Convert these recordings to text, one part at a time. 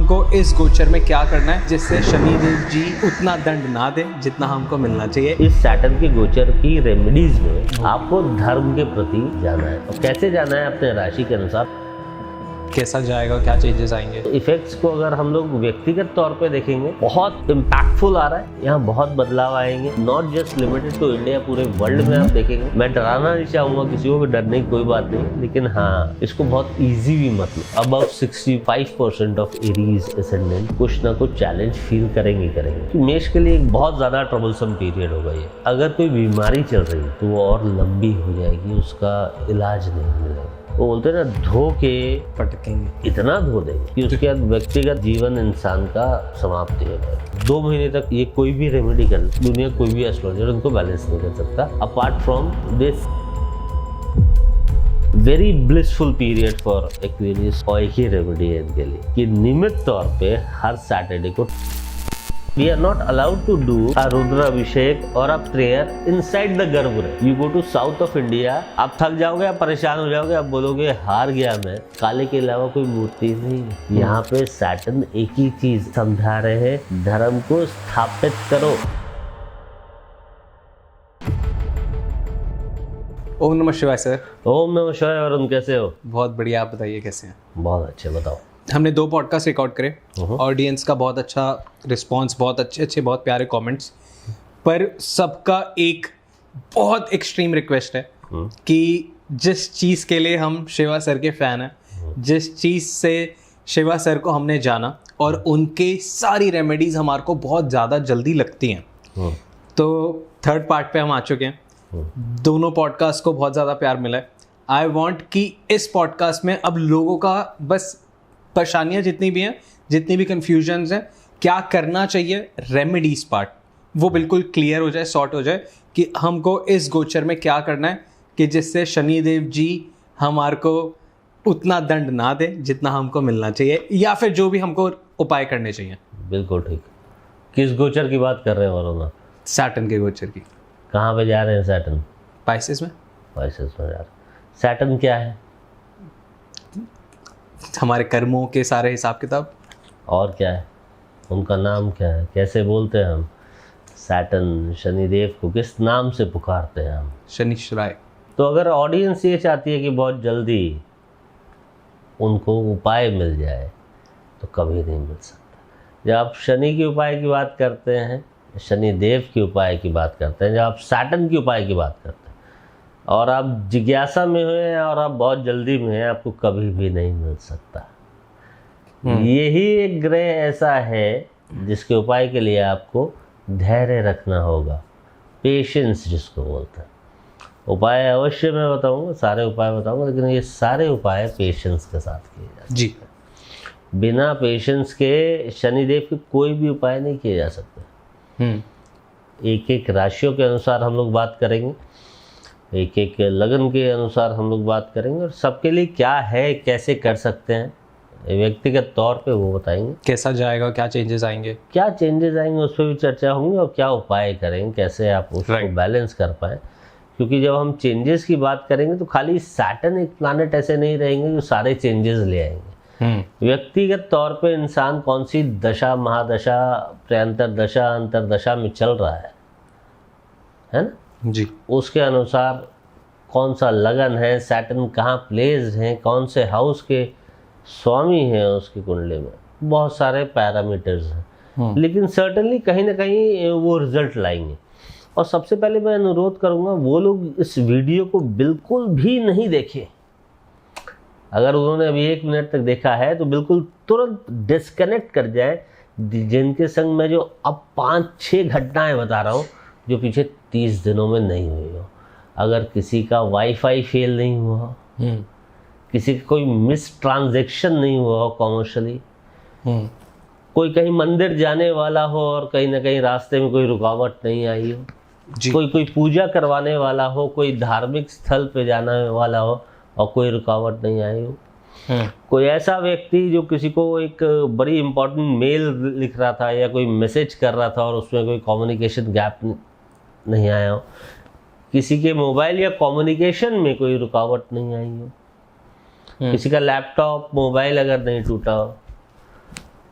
हमको इस गोचर में क्या करना है जिससे शनिदेव जी उतना दंड ना दे जितना हमको मिलना चाहिए। इस सैटर्न के गोचर की रेमेडीज में आपको धर्म के प्रति जाना है। और कैसे जाना है? अपने राशि के अनुसार। कैसा जाएगा, क्या चेंजेस आएंगे? इफेक्ट्स को अगर हम लोग व्यक्तिगत तौर पे देखेंगे, बहुत इम्पैक्टफुल आ रहा है। यहाँ बहुत बदलाव आएंगे, not just limited to India, पूरे वर्ल्ड में आप देखेंगे। मैं डराना नहीं चाहूंगा किसी को, डरने की कोई बात नहीं, लेकिन हाँ, इसको बहुत ईजी भी मत लो। अबाउट 65% ऑफ एरीज एसेंडेंट कुछ ना कुछ चैलेंज फील करेंगे। मेष के लिए एक बहुत ज्यादा ट्रबलसम पीरियड होगा ये। अगर कोई बीमारी चल रही है तो वो और लंबी हो जाएगी, उसका इलाज नहीं मिलेगा। वो बोलते हैं ना, धो के पटकेंगे, इतना धो देंगे कि उसके बाद व्यक्तिगत जीवन इंसान का समाप्ति हो जाए। 2 महीने तक ये कोई भी रेमेडी कर, दुनिया कोई भी एस्ट्रोलॉजर उनको बैलेंस नहीं कर सकता। Apart from this very blissful period for Aquarius, और एक ही रेमेडी है इनके लिए कि नियमित तौर पे हर सैटरडे को We are not allowed to do a Rudra Abhishek और a prayer inside the गर्भगृह। You go to south of India, आप थक जाओगे, आप परेशान हो जाओगे, आप बोलोगे हार गया मैं, काले के अलावा कोई मूर्ति नहीं है। यहाँ पे सैटर्न एक ही चीज समझा रहे हैं, धर्म को स्थापित करो। ओम नमः शिवाय सर। ओम नमः शिवाय। और तुम कैसे हो? बहुत बढ़िया, आप बताइए कैसे हैं? बहुत अच्छे, बताओ। हमने 2 पॉडकास्ट रिकॉर्ड करे, ऑडियंस का बहुत अच्छा रिस्पांस, बहुत अच्छे बहुत प्यारे कमेंट्स, पर सबका एक बहुत एक्सट्रीम रिक्वेस्ट है कि जिस चीज़ के लिए हम शिवा सर के फ़ैन हैं, जिस चीज़ से शिवा सर को हमने जाना और उनके सारी रेमेडीज़ हमारे को बहुत ज़्यादा जल्दी लगती हैं, तो 3rd पार्ट पे हम आ चुके हैं। दोनों पॉडकास्ट को बहुत ज़्यादा प्यार मिला है। आई वांट कि इस पॉडकास्ट में अब लोगों का बस परेशानियाँ जितनी भी हैं, जितनी भी कन्फ्यूजन्स हैं, क्या करना चाहिए, रेमेडीज पार्ट वो बिल्कुल क्लियर हो जाए, सॉर्ट हो जाए कि हमको इस गोचर में क्या करना है कि जिससे शनिदेव जी हमारे को उतना दंड ना दे जितना हमको मिलना चाहिए, या फिर जो भी हमको उपाय करने चाहिए। बिल्कुल ठीक। किस गोचर की बात कर रहे हैं वरुण? सैटर्न के गोचर की। कहाँ पे जा रहे हैं सैटर्न? पाइसेस में। पाइसेस में जा रहे हैं। सैटर्न क्या है? हमारे कर्मों के सारे हिसाब किताब। और क्या है? उनका नाम क्या है? कैसे बोलते हैं हम सैटर्न? शनिदेव को किस नाम से पुकारते हैं हम? शनिश्चराय। तो अगर ऑडियंस ये चाहती है कि बहुत जल्दी उनको उपाय मिल जाए तो कभी नहीं मिल सकता। जब आप शनि के उपाय की बात करते हैं, शनिदेव के उपाय की बात करते हैं, जब आप सैटर्न के उपाय की बात करते हैं और आप जिज्ञासा में हैं और आप बहुत जल्दी में हैं, आपको कभी भी नहीं मिल सकता। यही एक ग्रह ऐसा है जिसके उपाय के लिए आपको धैर्य रखना होगा, पेशेंस जिसको बोलते हैं। उपाय अवश्य मैं बताऊंगा, सारे उपाय बताऊंगा, लेकिन ये सारे उपाय पेशेंस के साथ किए जा सकते हैं। जी। बिना पेशेंस के शनिदेव के कोई भी उपाय नहीं किए जा सकते। एक एक राशियों के अनुसार हम लोग बात करेंगे, एक एक लगन के अनुसार हम लोग बात करेंगे, और सबके लिए क्या है, कैसे कर सकते हैं व्यक्तिगत तौर पे वो बताएंगे। कैसा जाएगा, क्या चेंजेस आएंगे, क्या चेंजेस आएंगे उस पर भी चर्चा होंगी, और क्या उपाय करेंगे, कैसे आप उसको बैलेंस कर पाएँ। क्योंकि जब हम चेंजेस की बात करेंगे तो खाली सैटर्न एक प्लैनेट ऐसे नहीं रहेंगे जो सारे चेंजेस ले आएंगे। व्यक्तिगत तौर पे इंसान कौन सी दशा, महादशा, प्रयांतर दशा, अंतरदशा में चल रहा है ना जी, उसके अनुसार कौन सा लगन है, सैटर्न कहाँ प्लेस्ड हैं, कौन से हाउस के स्वामी हैं उसकी कुंडली में, बहुत सारे पैरामीटर्स हैं। लेकिन सर्टेनली कहीं ना कहीं वो रिजल्ट लाएंगे। और सबसे पहले मैं अनुरोध करूँगा, वो लोग इस वीडियो को बिल्कुल भी नहीं देखें। अगर उन्होंने अभी 1 मिनट तक देखा है तो बिल्कुल तुरंत डिस्कनेक्ट कर जाए। जिनके संग मैं जो अब 5-6 घटनाएं बता रहा हूँ जो पीछे 30 दिनों में नहीं हुई हो। अगर किसी का वाईफाई फेल नहीं हुआ, किसी का कोई मिस ट्रांजैक्शन नहीं हुआ हो कॉमर्शियली, कोई कहीं मंदिर जाने वाला हो और कहीं ना कहीं रास्ते में कोई रुकावट नहीं आई हो, कोई पूजा करवाने वाला हो, कोई धार्मिक स्थल पे जाने वाला हो और कोई रुकावट नहीं आई हो, कोई ऐसा व्यक्ति जो किसी को एक बड़ी इंपॉर्टेंट मेल लिख रहा था या कोई मैसेज कर रहा था और उसमें कोई कम्युनिकेशन गैप नहीं आया हो, किसी के मोबाइल या कम्युनिकेशन में कोई रुकावट नहीं आई हो, किसी का लैपटॉप मोबाइल अगर नहीं टूटा हो,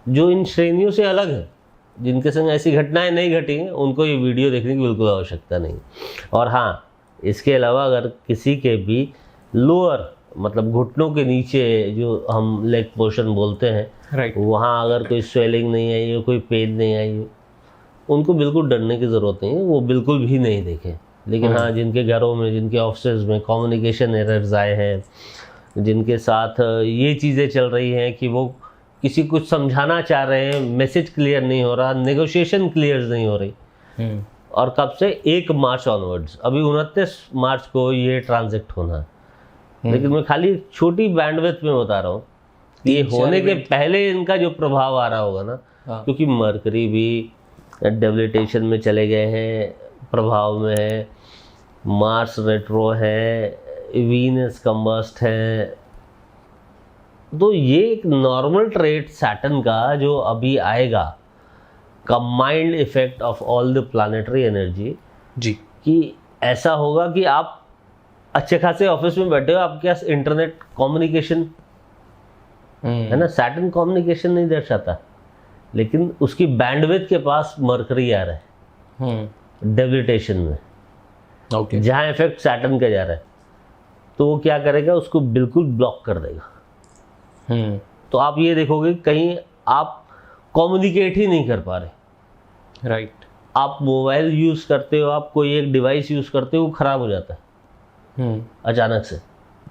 जो इन श्रेणियों से अलग है, जिनके संग ऐसी घटनाएं नहीं घटी हैं, उनको ये वीडियो देखने की बिल्कुल आवश्यकता नहीं। और हाँ, इसके अलावा अगर किसी के भी लोअर मतलब घुटनों के नीचे जो हम लेग पोर्शन बोलते हैं, राइट, वहाँ अगर कोई स्वेलिंग नहीं आई हो, कोई पेन नहीं आई हो, उनको बिल्कुल डरने की ज़रूरत नहीं है, वो बिल्कुल भी नहीं देखें। लेकिन हाँ, जिनके घरों में, जिनके ऑफिस में कम्युनिकेशन एरर्स आए हैं, जिनके साथ ये चीज़ें चल रही हैं कि वो किसी कुछ समझाना चाह रहे हैं, मैसेज क्लियर नहीं हो रहा, नेगोशिएशन क्लियर नहीं हो रही, और कब से 1 मार्च ऑनवर्ड्स, अभी 29 मार्च को ये ट्रांजेक्ट होना है। लेकिन मैं खाली एक छोटी बैंडविड्थ में बता रहा हूँ, ये होने के पहले इनका जो प्रभाव आ रहा होगा ना, क्योंकि मरकरी भी डेबिलिटेशन में चले गए हैं, प्रभाव में है, मार्स रेट्रो है, वीनस कंबस्ट है, तो ये एक नॉर्मल ट्रेड सैटर्न का जो अभी आएगा, combined effect of all the planetary energy ji, कि ऐसा होगा कि आप अच्छे खासे ऑफिस में बैठे हो, आपके पास इंटरनेट कम्युनिकेशन है ना, सैटर्न कम्युनिकेशन नहीं दर्शाता, लेकिन उसकी बैंडविड्थ के पास मरकरी आ रहा है डेबिलिटेशन में, ओके, जहाँ इफेक्ट सैटर्न का जा रहा है, तो वो क्या करेगा, उसको बिल्कुल ब्लॉक कर देगा। तो आप ये देखोगे कहीं आप कम्युनिकेट ही नहीं कर पा रहे, राइट, आप मोबाइल यूज़ करते हो, आप कोई एक डिवाइस यूज़ करते हो, वो ख़राब हो जाता है अचानक से,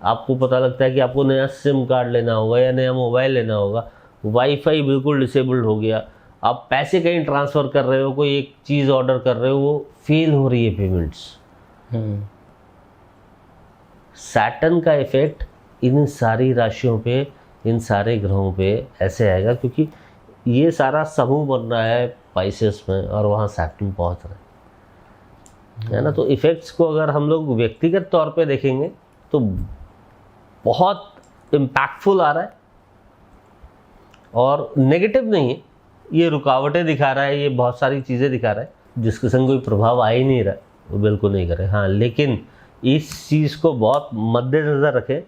आपको पता लगता है कि आपको नया सिम कार्ड लेना होगा या नया मोबाइल लेना होगा, वाईफाई बिल्कुल डिसेबल्ड हो गया, आप पैसे कहीं ट्रांसफ़र कर रहे हो, कोई एक चीज़ ऑर्डर कर रहे हो, वो फेल हो रही है पेमेंट्स। सैटर्न का इफेक्ट इन सारी राशियों पे, इन सारे ग्रहों पे ऐसे आएगा, क्योंकि ये सारा समूह बन रहा है पाइसेस में और वहाँ सैटर्न पहुँच रहा है ना। तो इफ़ेक्ट्स को अगर हम लोग व्यक्तिगत तौर पे देखेंगे तो बहुत इम्पैक्टफुल आ रहा है, और नेगेटिव नहीं है, ये रुकावटें दिखा रहा है, ये बहुत सारी चीज़ें दिखा रहा है, जिसके संग कोई प्रभाव आ ही नहीं रहा, वो बिल्कुल नहीं करे। हाँ, लेकिन इस चीज़ को बहुत मद्देनज़र रखें,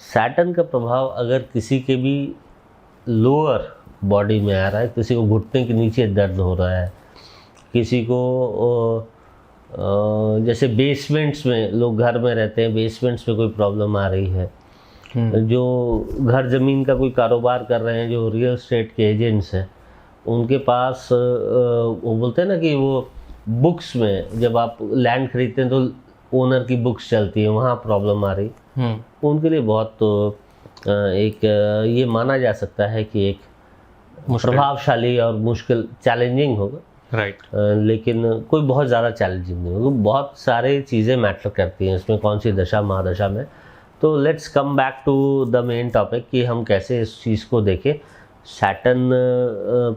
सैटर्न का प्रभाव अगर किसी के भी लोअर बॉडी में आ रहा है, किसी को घुटने के नीचे दर्द हो रहा है, किसी को जैसे बेसमेंट्स में लोग घर में रहते हैं, बेसमेंट्स में कोई प्रॉब्लम आ रही है, जो घर ज़मीन का कोई कारोबार कर रहे हैं, जो रियल एस्टेट के एजेंट्स हैं, उनके पास वो बोलते हैं ना कि वो बुक्स में जब आप लैंड खरीदते हैं तो ओनर की बुक्स चलती है, वहाँ प्रॉब्लम आ रही, उनके लिए बहुत एक ये माना जा सकता है कि एक प्रभावशाली और मुश्किल, चैलेंजिंग होगा, राइट, लेकिन कोई बहुत ज़्यादा चैलेंजिंग नहीं होगा। बहुत सारी चीज़ें मैटर करती हैं इसमें, कौन सी दशा महादशा में। तो let's come back to the main topic कि हम कैसे इस चीज़ को देखें। सैटर्न,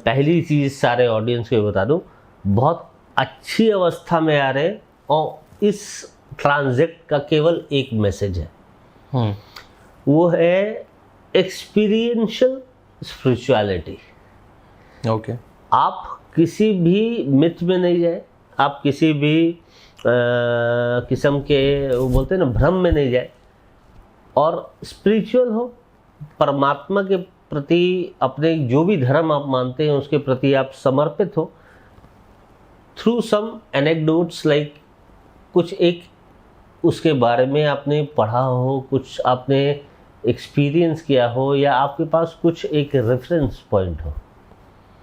पहली चीज़ सारे ऑडियंस को बता दूं, बहुत अच्छी अवस्था में आ रहे हैं, और इस ट्रांजेक्ट का केवल एक मैसेज है, वो है एक्सपीरियंशियल स्पिरिचुअलिटी। ओके, आप किसी भी मिथ में नहीं जाए, आप किसी भी किस्म के वो बोलते हैं ना भ्रम में नहीं जाए, और स्पिरिचुअल हो, परमात्मा के प्रति, अपने जो भी धर्म आप मानते हैं उसके प्रति आप समर्पित हो, थ्रू सम एनेक्डोट्स, लाइक कुछ एक उसके बारे में आपने पढ़ा हो, कुछ आपने एक्सपीरियंस किया हो, या आपके पास कुछ एक रेफरेंस पॉइंट हो,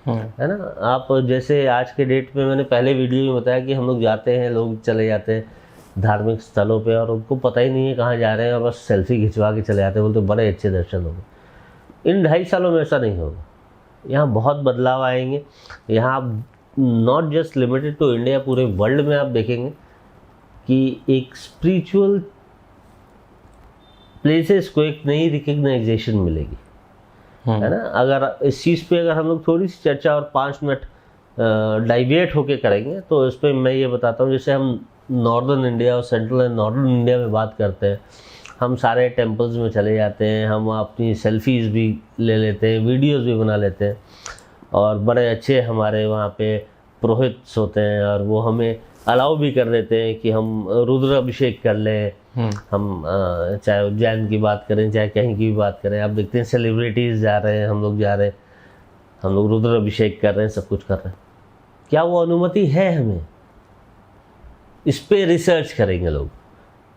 है ना। आप जैसे आज के डेट में, मैंने पहले वीडियो में बताया कि हम लोग जाते हैं, लोग चले जाते हैं धार्मिक स्थलों पे और उनको पता ही नहीं है कहाँ जा रहे हैं, और बस सेल्फी खिंचवा के चले जाते हैं, बोलते बड़े अच्छे दर्शन होंगे। इन 2.5 सालों में ऐसा नहीं होगा, यहाँ बहुत बदलाव आएंगे। यहाँ आप not just limited to India, पूरे वर्ल्ड में आप देखेंगे कि एक स्पिरिचुअल प्लेसेस को एक नई रिकग्नाइजेशन मिलेगी, है ना। अगर इस चीज़ पे अगर हम लोग थोड़ी सी चर्चा और 5 मिनट डाइवेट होके करेंगे, तो इस पर मैं ये बताता हूँ, जैसे हम नॉर्दर्न इंडिया और सेंट्रल एंड नॉर्दर्न इंडिया में बात करते हैं, हम सारे टेम्पल्स में चले जाते हैं, हम अपनी सेल्फीज़ भी ले लेते हैं, वीडियोज़ भी बना लेते हैं, और बड़े अच्छे हमारे वहाँ पे पुरोहित्स होते हैं, और वो हमें अलाउ भी कर देते हैं कि हम रुद्र अभिषेक कर लें। हम चाहे उज्जैन की बात करें, चाहे कहीं की भी बात करें, आप देखते हैं सेलिब्रिटीज़ जा रहे हैं, हम लोग जा रहे हैं, हम लोग रुद्र अभिषेक कर रहे हैं, सब कुछ कर रहे हैं, क्या वो अनुमति है हमें? इस पे रिसर्च करेंगे लोग,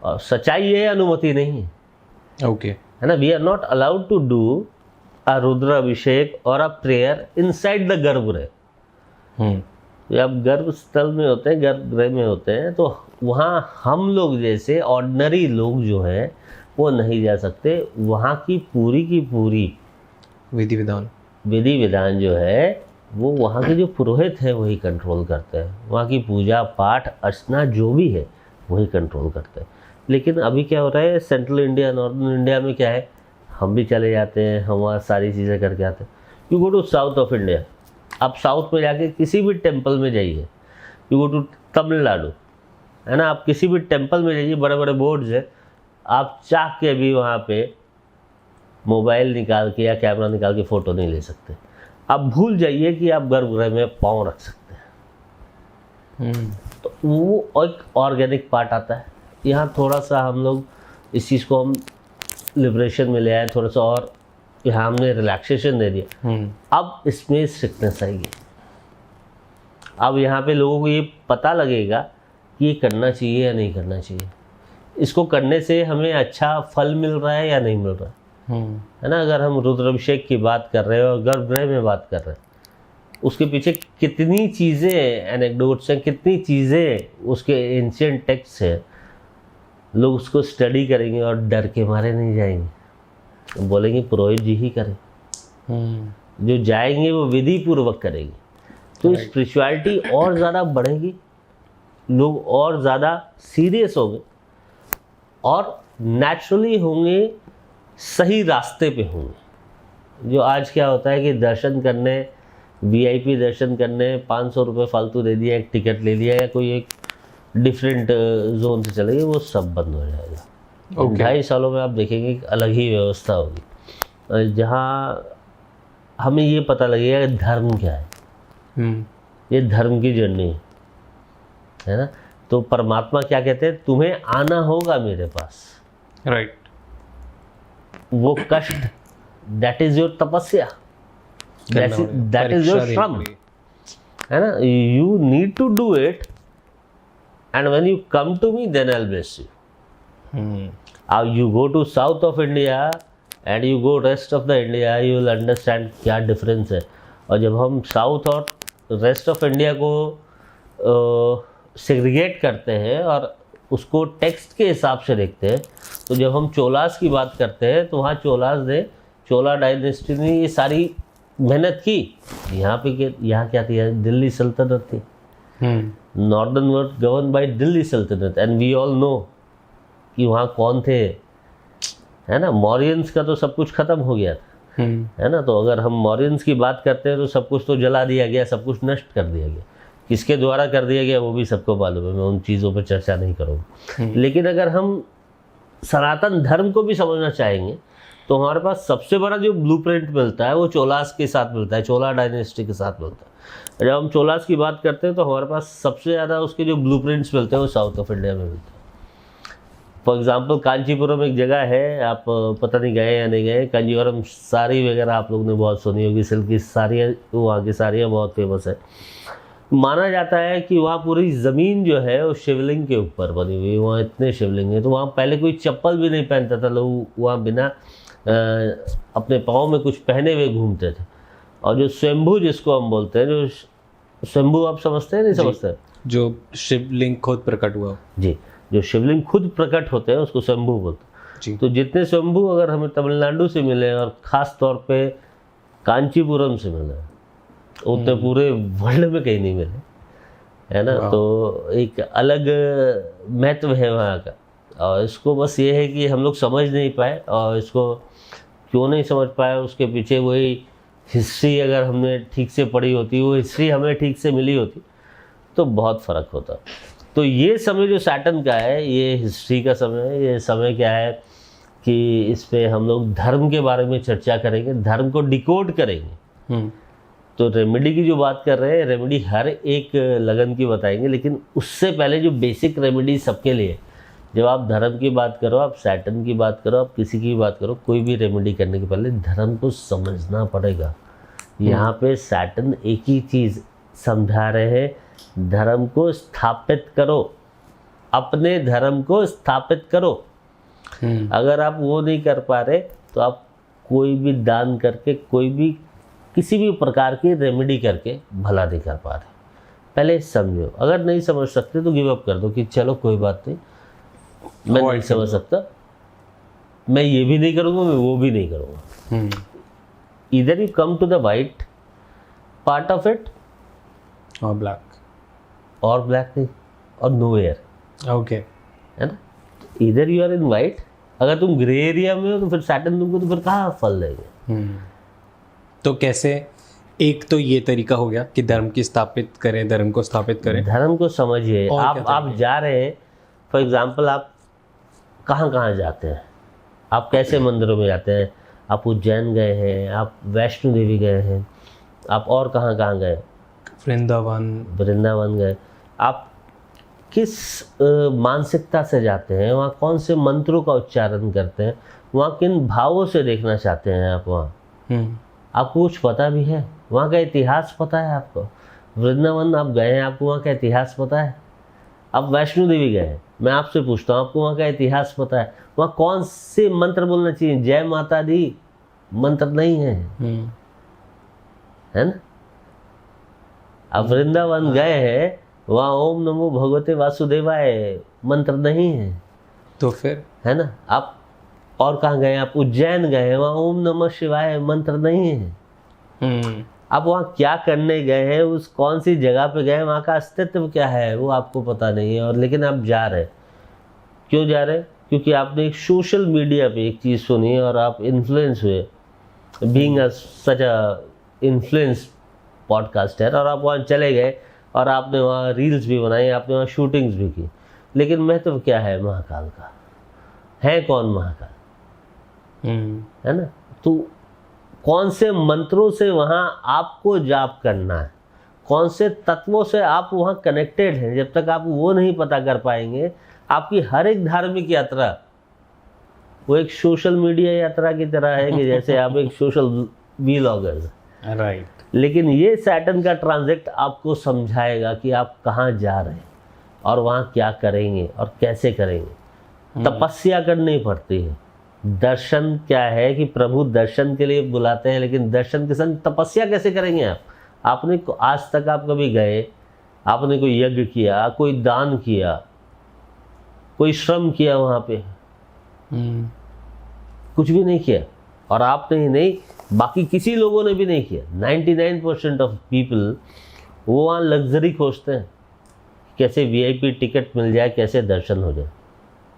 और सच्चाई ये अनुमति नहीं है। ओके, है ना, we are not allowed to do a Rudra Abhishek और अ प्रेयर इनसाइड द गर्भगृह। जब आप गर्भ स्थल में होते हैं, गर्भगृह में होते हैं, तो वहाँ हम लोग जैसे ऑर्डिनरी लोग जो हैं वो नहीं जा सकते। वहाँ की पूरी विधि विधान जो है वो वहाँ के जो पुरोहित हैं वही कंट्रोल करते हैं। वहाँ की पूजा पाठ अर्चना जो भी है वही कंट्रोल करते हैं। लेकिन अभी क्या हो रहा है, सेंट्रल इंडिया, नॉर्दर्न इंडिया में क्या है, हम भी चले जाते हैं, हम वहाँ सारी चीज़ें करके आते हैं। You go to south of India, आप साउथ में जाके किसी भी टेम्पल में जाइए, यू गो टू तमिलनाडु, है ना, आप किसी भी टेम्पल में जाइए, बड़े बड़े बोर्ड्स हैं, आप चाह के भी वहाँ पे मोबाइल निकाल के या कैमरा निकाल के फ़ोटो नहीं ले सकते। आप भूल जाइए कि आप गर्भगृह में पाँव रख सकते हैं। तो वो एक ऑर्गेनिक पार्ट आता है। यहाँ थोड़ा सा हम लोग इस चीज़ को हम लिबरेशन में ले आए, थोड़ा सा और यहाँ हमने रिलैक्सेशन दे दिया। अब इसमें स्ट्रिक्टनेस आएगी। अब यहाँ पे लोगों को ये पता लगेगा कि ये करना चाहिए या नहीं करना चाहिए, इसको करने से हमें अच्छा फल मिल रहा है या नहीं मिल रहा है ना। अगर हम रुद्राभिषेक की बात कर रहे हैं और गर्भगृह में बात कर रहे हैं, उसके पीछे कितनी चीज़ें एनेक्डोट्स हैं, कितनी चीज़ें उसके एंशिएंट टेक्स्ट हैं। लोग उसको स्टडी करेंगे और डर के मारे नहीं जाएंगे, बोलेंगे पुरोहित जी ही करें। जो जाएंगे वो विधि पूर्वक करेंगे, तो स्पिरिचुअलिटी और ज़्यादा बढ़ेगी, लोग और ज़्यादा सीरियस होंगे और नेचुरली होंगे, सही रास्ते पे होंगे। जो आज क्या होता है कि दर्शन करने, वीआईपी दर्शन करने 500 रुपये फालतू दे दिया, एक टिकट ले लिया या कोई एक डिफरेंट जोन से चले गए, वो सब बंद हो जाएगा। 2.5 सालों में आप देखेंगे एक अलग ही व्यवस्था होगी, जहाँ हमें ये पता लगेगा कि धर्म क्या है। ये धर्म की जर्नी है ना। तो परमात्मा क्या कहते हैं, तुम्हें आना होगा मेरे पास, राइट। वो कष्ट, that is your tapasya, that is your shram, है ना। You need to do it, and when you come to me, then I'll bless you. You go to south of India and you go rest of the India, you will understand क्या difference है। और जब हम south और rest of India को segregate करते हैं और उसको टेक्स्ट के हिसाब से देखते हैं, तो जब हम चोलास की बात करते हैं तो वहाँ चोलास ने, चोला डायनेस्टी ने ये सारी मेहनत की। यहाँ क्या थी, दिल्ली सल्तनत थी। Northern world govern by Delhi सल्तनत, एंड वी ऑल नो कि वहाँ कौन थे, है ना। मौर्यंस का तो सब कुछ खत्म हो गया था, है ना। तो अगर हम मौर्यंस की बात करते हैं तो सब कुछ तो जला दिया गया, सब कुछ नष्ट कर दिया गया। किसके द्वारा कर दिया गया वो भी सबको मालूम है, मैं उन चीज़ों पर चर्चा नहीं करूँगा। लेकिन अगर हम सनातन धर्म को भी समझना चाहेंगे तो हमारे पास सबसे बड़ा जो ब्लूप्रिंट मिलता है वो चोलास के साथ मिलता है, चोला डायनेस्टी के साथ मिलता है। जब हम चोलास की बात करते हैं तो हमारे पास सबसे ज़्यादा उसके जो ब्लूप्रिंट्स मिलते हैं वो साउथ ऑफ इंडिया में मिलते हैं। फॉर एग्जांपल कांचीपुरम एक जगह है, आप पता नहीं गए या नहीं गए, कांजीवरम साड़ी वगैरह आप लोग ने बहुत सुनी होगी, सिल्क की साड़ियाँ, वहाँ की साड़ियाँ बहुत फेमस है। माना जाता है कि वहाँ पूरी ज़मीन जो है वो शिवलिंग के ऊपर बनी हुई है, वहाँ इतने शिवलिंग हैं। तो वहाँ पहले कोई चप्पल भी नहीं पहनता था, लोग वहाँ बिना अपने पाँव में कुछ पहने हुए घूमते थे। और जो स्वयंभू जिसको हम बोलते हैं, जो स्वयंभू आप समझते हैं नहीं समझते, जो शिवलिंग खुद प्रकट हुआ जी, जो शिवलिंग खुद प्रकट होते हैं उसको स्वयंभू बोलते हैं। तो जितने स्वयंभू अगर हमें तमिलनाडु से मिले और ख़ास तौर पे कांचीपुरम से मिले, उतने पूरे वर्ल्ड में कहीं नहीं मिले, है ना। तो एक अलग महत्व है वहाँ का। और इसको बस ये है कि हम लोग समझ नहीं पाए, और इसको क्यों नहीं समझ पाए, उसके पीछे वही हिस्ट्री अगर हमने ठीक से पढ़ी होती, वो हिस्ट्री हमें ठीक से मिली होती, तो बहुत फ़र्क होता। तो ये समय जो सैटर्न का है, ये हिस्ट्री का समय है। ये समय क्या है कि इस पे हम लोग धर्म के बारे में चर्चा करेंगे, धर्म को डिकोड करेंगे। तो रेमेडी की जो बात कर रहे हैं, रेमेडी हर एक लगन की बताएंगे, लेकिन उससे पहले जो बेसिक रेमेडी सबके लिए, जब आप धर्म की बात करो, आप सैटर्न की बात करो, आप किसी की बात करो, कोई भी रेमेडी करने के पहले धर्म को समझना पड़ेगा। यहाँ पे सैटर्न एक ही चीज समझा रहे हैं, धर्म को स्थापित करो, अपने धर्म को स्थापित करो। अगर आप वो नहीं कर पा रहे तो आप कोई भी दान करके, कोई भी किसी भी प्रकार की रेमेडी करके भला नहीं कर पा रहे। पहले समझो, अगर नहीं समझ सकते तो गिव अप कर दो कि चलो कोई बात नहीं, मैं नहीं समझ सकता, मैं ये भी नहीं करूँगा, मैं वो भी नहीं करूँगा। इधर you come to the white part of it और ब्लैक नहीं, और नोवेयर, ओके, है ना। इधर यू आर इन वाइट, अगर तुम ग्रे एरिया में हो तो फिर सैटर्न तुमको तो फिर कहाँ फल देंगे। तो कैसे, एक तो ये तरीका हो गया कि धर्म की स्थापित करें, धर्म को स्थापित करें, धर्म को समझिए। और आप जा रहे हैं, फॉर एग्जाम्पल आप कहाँ कहाँ जाते हैं, आप कैसे मंदिरों में जाते हैं, आप उज्जैन गए हैं, आप वैष्णो देवी गए हैं, आप और कहाँ कहाँ गए, वृंदावन गए, आप किस मानसिकता से जाते हैं, वहाँ कौन से मंत्रों का उच्चारण करते हैं, वहाँ किन भावों से देखना चाहते हैं आप, वहाँ आपको कुछ पता भी है, वहाँ का इतिहास पता है आपको। वृंदावन आप गए हैं, आपको वहाँ का इतिहास पता है। आप वैष्णो देवी गए हैं, मैं आपसे पूछता हूँ, आपको वहाँ का इतिहास पता है, वहाँ कौन से मंत्र बोलना चाहिए, जय माता दी मंत्र नहीं है, है ना। आप वृंदावन गए हैं, वहाँ ओम नमो भगवते वासुदेवाय मंत्र नहीं है, तो फिर, है ना। आप और कहाँ गए, आप उज्जैन गए हैं, वहाँ ओम नमः शिवाय मंत्र नहीं है। आप वहाँ क्या करने गए हैं, उस कौन सी जगह पे गए हैं, वहाँ का अस्तित्व क्या है वो आपको पता नहीं है, और लेकिन आप जा रहे हैं। क्यों जा रहे हैं? क्योंकि आपने एक सोशल मीडिया पे एक चीज़ सुनी और आप इन्फ्लुएंस हुए, बीइंग सच अ इन्फ्लुएंस पॉडकास्टर, और आप वहाँ चले गए और आपने वहाँ रील्स भी बनाई, आपने वहाँ शूटिंग्स भी की। लेकिन महत्व क्या है महाकाल का? है कौन महाकाल? है ना। तो कौन से मंत्रों से वहाँ आपको जाप करना है, कौन से तत्वों से आप वहाँ कनेक्टेड हैं, जब तक आप वो नहीं पता कर पाएंगे, आपकी हर एक धार्मिक यात्रा वो एक सोशल मीडिया यात्रा की तरह है, कि जैसे आप एक सोशल व्लॉगर, राइट। लेकिन ये सैटर्न का ट्रांजिट आपको समझाएगा कि आप कहाँ जा रहे हैं और वहाँ क्या करेंगे और कैसे करेंगे। तपस्या करनी पड़ती है। दर्शन क्या है कि प्रभु दर्शन के लिए बुलाते हैं, लेकिन दर्शन के संग तपस्या कैसे करेंगे आप? आपने आज तक आप कभी गए, आपने कोई यज्ञ किया, कोई दान किया, कोई श्रम किया वहाँ पे? कुछ भी नहीं किया। और आपने ही नहीं, बाकी किसी लोगों ने भी नहीं किया। 99% ऑफ पीपल वो वहाँ लग्जरी खोजते हैं, कैसे वीआईपी टिकट मिल जाए, कैसे दर्शन हो जाए।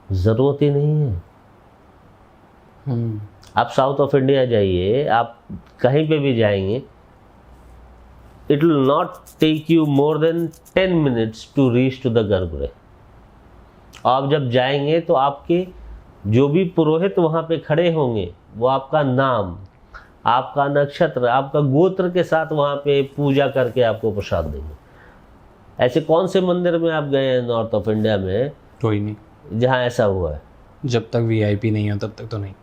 ज़रूरत ही नहीं है। आप साउथ ऑफ इंडिया जाइए, आप कहीं पे भी जाएंगे, it will not take you more than 10 minutes to reach to the garbhagriha. आप जब जाएंगे तो आपके जो भी पुरोहित वहाँ पे खड़े होंगे, वो आपका नाम, आपका नक्षत्र, आपका गोत्र के साथ वहाँ पे पूजा करके आपको प्रसाद देंगे। ऐसे कौन से मंदिर में आप गए हैं नॉर्थ ऑफ इंडिया में? कोई नहीं, जहाँ ऐसा हुआ है। जब तक वीआईपी नहीं हो तब तक तो नहीं।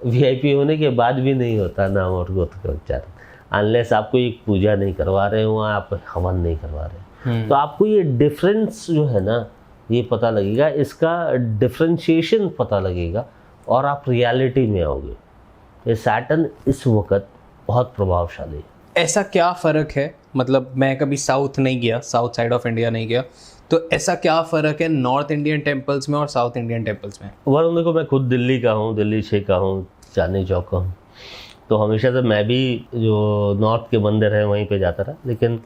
वीआईपी होने के बाद भी नहीं होता नाम और गोत्र का उच्चारण, अनलेस आपको एक पूजा नहीं करवा रहे हो, आप हवन नहीं करवा रहे। तो आपको ये डिफरेंस जो है ना, ये पता लगेगा, इसका डिफरेंशिएशन पता लगेगा, और आप रियलिटी में आओगे। ये सैटर्न इस वक्त बहुत प्रभावशाली है। ऐसा क्या फ़र्क है, मतलब मैं कभी साउथ नहीं गया, साउथ साइड ऑफ इंडिया नहीं गया, तो ऐसा क्या फ़र्क है नॉर्थ इंडियन टेम्पल्स में और साउथ इंडियन टेम्पल्स में? वरुण देखो, मैं खुद दिल्ली का हूँ, दिल्ली 6 का हूँ, चांदनी चौक का हूँ, तो हमेशा से मैं भी जो नॉर्थ के मंदिर हैं वहीं पे जाता रहा। लेकिन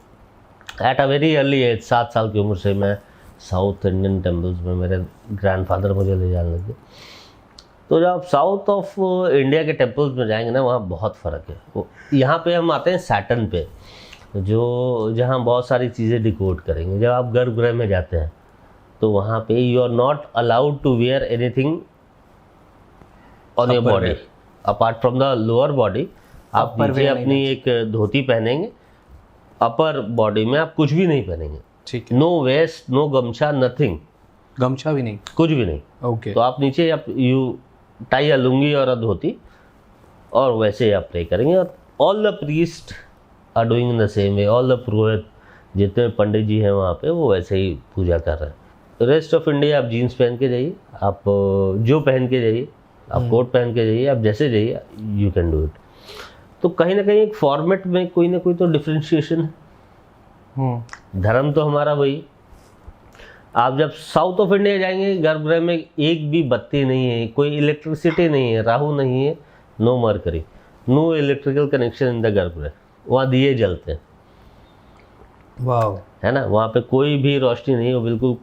at a very early age, 7 साल की उम्र से मैं साउथ इंडियन टेम्पल्स में, मेरे ग्रैंडफादर मुझे ले जाने लगे। तो जब आप साउथ ऑफ इंडिया के टेम्पल्स में जाएंगे ना, वहाँ बहुत फ़र्क है। यहाँ पे हम आते हैं सैटर्न पे, जो जहाँ बहुत सारी चीज़ें डिकोड करेंगे। जब आप गर्भगृह में जाते हैं तो वहाँ पे you are not allowed to wear anything on your body apart from the lower body. आप नीचे अपनी एक धोती पहनेंगे, अपर बॉडी में आप कुछ भी नहीं पहनेंगे। ठीक है। नो वेस्ट, नो गमछा, नथिंग। गमछा भी नहीं? कुछ भी नहीं। ओके। तो आप नीचे आप यू टाई अ लुंगी और अ धोती, और वैसे आप प्रे करेंगे। और all the priest are doing in the same way. All the purohit, जितने पंडित जी हैं वहाँ पे, वो वैसे ही पूजा कर रहे हैं। रेस्ट ऑफ इंडिया आप जीन्स पहन के जाइए, आप जो पहन के जाइए, आप कोट पहन के जाइए, आप जैसे जाइए, यू कैन डू इट। तो कहीं ना कहीं एक फॉर्मेट में कोई ना कोई तो डिफ्रेंशिएशन है। धर्म तो हमारा वही। आप जब साउथ ऑफ इंडिया जाएंगे, गर्भगृह में एक भी बत्ती नहीं है, कोई इलेक्ट्रिसिटी नहीं है, राहु नहीं है, no Mercury, no electrical connection in the garbhagriha. वहाँ दिए जलते हैं, वाह, है ना। वहाँ पे कोई भी रोशनी नहीं है, बिल्कुल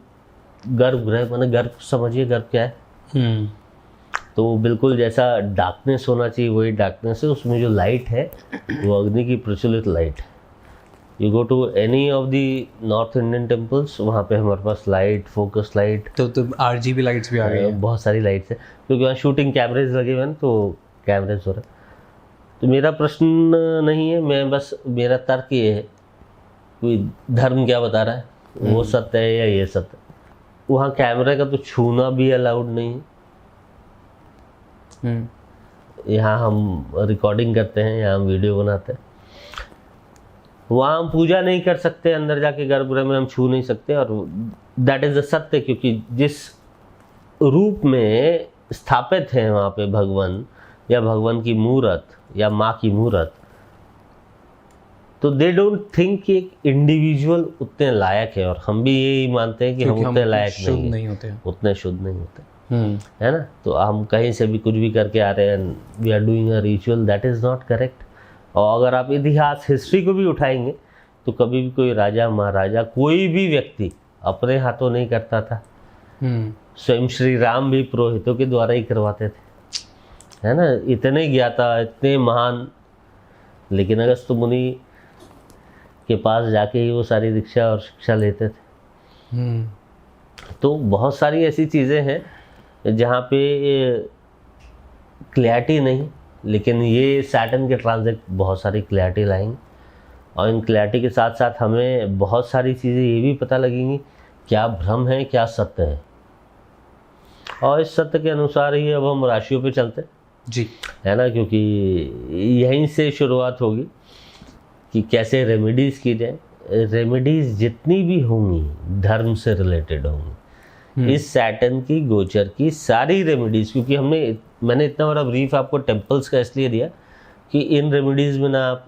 गर्भगृह, माने गर्भ, समझिए गर्भ क्या है। तो बिल्कुल जैसा डार्कनेस होना चाहिए वही डार्कनेस है। उसमें जो लाइट है वो अग्नि की प्रज्वलित लाइट है। You go to any of the north Indian temples, वहाँ पे हमारे पास लाइट, फोकस लाइट, तो RGB लाइट्स भी आ गई हैं। बहुत सारी लाइट्स है, क्योंकि वहाँ शूटिंग कैमरेज लगे हुए हैं, तो कैमरेज हो रहे हैं। तो मेरा प्रश्न नहीं है, मैं बस, मेरा तर्क ये है, कोई धर्म क्या बता रहा है, वो सत्य है या ये सत्य है। वहाँ कैमरे का तो छूना भी अलाउड नहीं है। यहाँ हम रिकॉर्डिंग करते हैं, यहाँ हम वीडियो बनाते हैं, वहाँ हम पूजा नहीं कर सकते, अंदर जाके गर्भगृह में हम छू नहीं सकते। और दैट इज द सत्य, क्योंकि जिस रूप में स्थापित है वहाँ पे भगवान, या भगवान की मूर्त, या माँ की मूर्त, तो दे डोंट थिंक कि एक इंडिविजुअल उतने लायक है। और हम भी यही मानते हैं कि हम उतने लायक नहीं होते, उतने शुद्ध नहीं होते, है ना। तो हम कहीं से भी कुछ भी करके आ रहे हैं, we are doing a ritual, that is not correct. और अगर आप इतिहास, हिस्ट्री को भी उठाएंगे, तो कभी भी कोई राजा महाराजा, कोई भी व्यक्ति अपने हाथों नहीं करता था। स्वयं श्री राम भी पुरोहितों के द्वारा ही करवाते थे, है ना। इतने ज्ञाता, इतने महान, लेकिन अगस्त्य मुनि के पास जाके ही वो सारी दीक्षा और शिक्षा लेते थे। तो बहुत सारी ऐसी चीज़ें हैं जहाँ पे क्लैरिटी नहीं, लेकिन ये सैटर्न के ट्रांजिट बहुत सारी क्लैरिटी लाएंगे। और इन क्लैरिटी के साथ साथ हमें बहुत सारी चीज़ें ये भी पता लगेंगी, क्या भ्रम है, क्या सत्य है। और इस सत्य के अनुसार ही अब हम राशियों पे चलते हैं जी, है ना, क्योंकि यहीं से शुरुआत होगी कि कैसे रेमेडीज़ की जाए। रेमेडीज़ जितनी भी होंगी धर्म से रिलेटेड होंगी। इस सैटर्न की गोचर की सारी रेमेडीज़, क्योंकि मैंने इतना बड़ा ब्रीफ आपको टेम्पल्स का इसलिए दिया कि इन रेमेडीज़ में ना, आप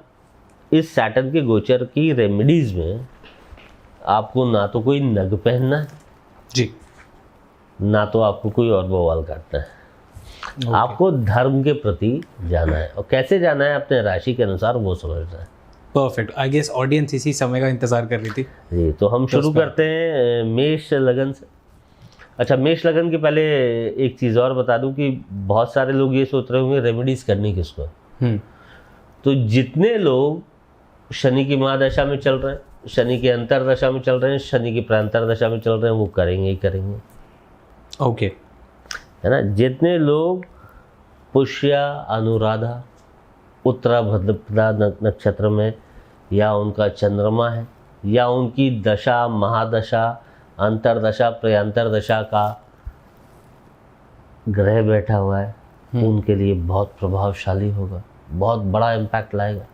इस सैटर्न के गोचर की रेमेडीज़ में आपको ना तो कोई नग पहनना है जी, ना तो आपको कोई और बवाल काटना है। आपको धर्म के प्रति जाना है, और कैसे जाना है, अपने राशि के अनुसार वो समझना है। परफेक्ट। आई गेस ऑडियंस इसी समय का इंतजार कर रही थी जी। तो हम शुरू करते हैं मेष लगन से। अच्छा, मेष लगन के पहले एक चीज़ और बता दूं कि बहुत सारे लोग ये सोच रहे होंगे रेमेडीज़ करनी किसको है। तो जितने लोग शनि की महादशा में चल रहे हैं, शनि की अंतरदशा में चल रहे हैं, शनि की प्रांतरदशा में चल रहे हैं, वो करेंगे ही करेंगे। ओके, है ना। जितने लोग पुष्या, अनुराधा, उत्तराभाद्रा नक्षत्र में, या उनका चंद्रमा है, या उनकी दशा, महादशा, अंतरदशा, प्रयांतरदशा का ग्रह बैठा हुआ है, उनके लिए बहुत प्रभावशाली होगा, बहुत बड़ा इम्पैक्ट लाएगा।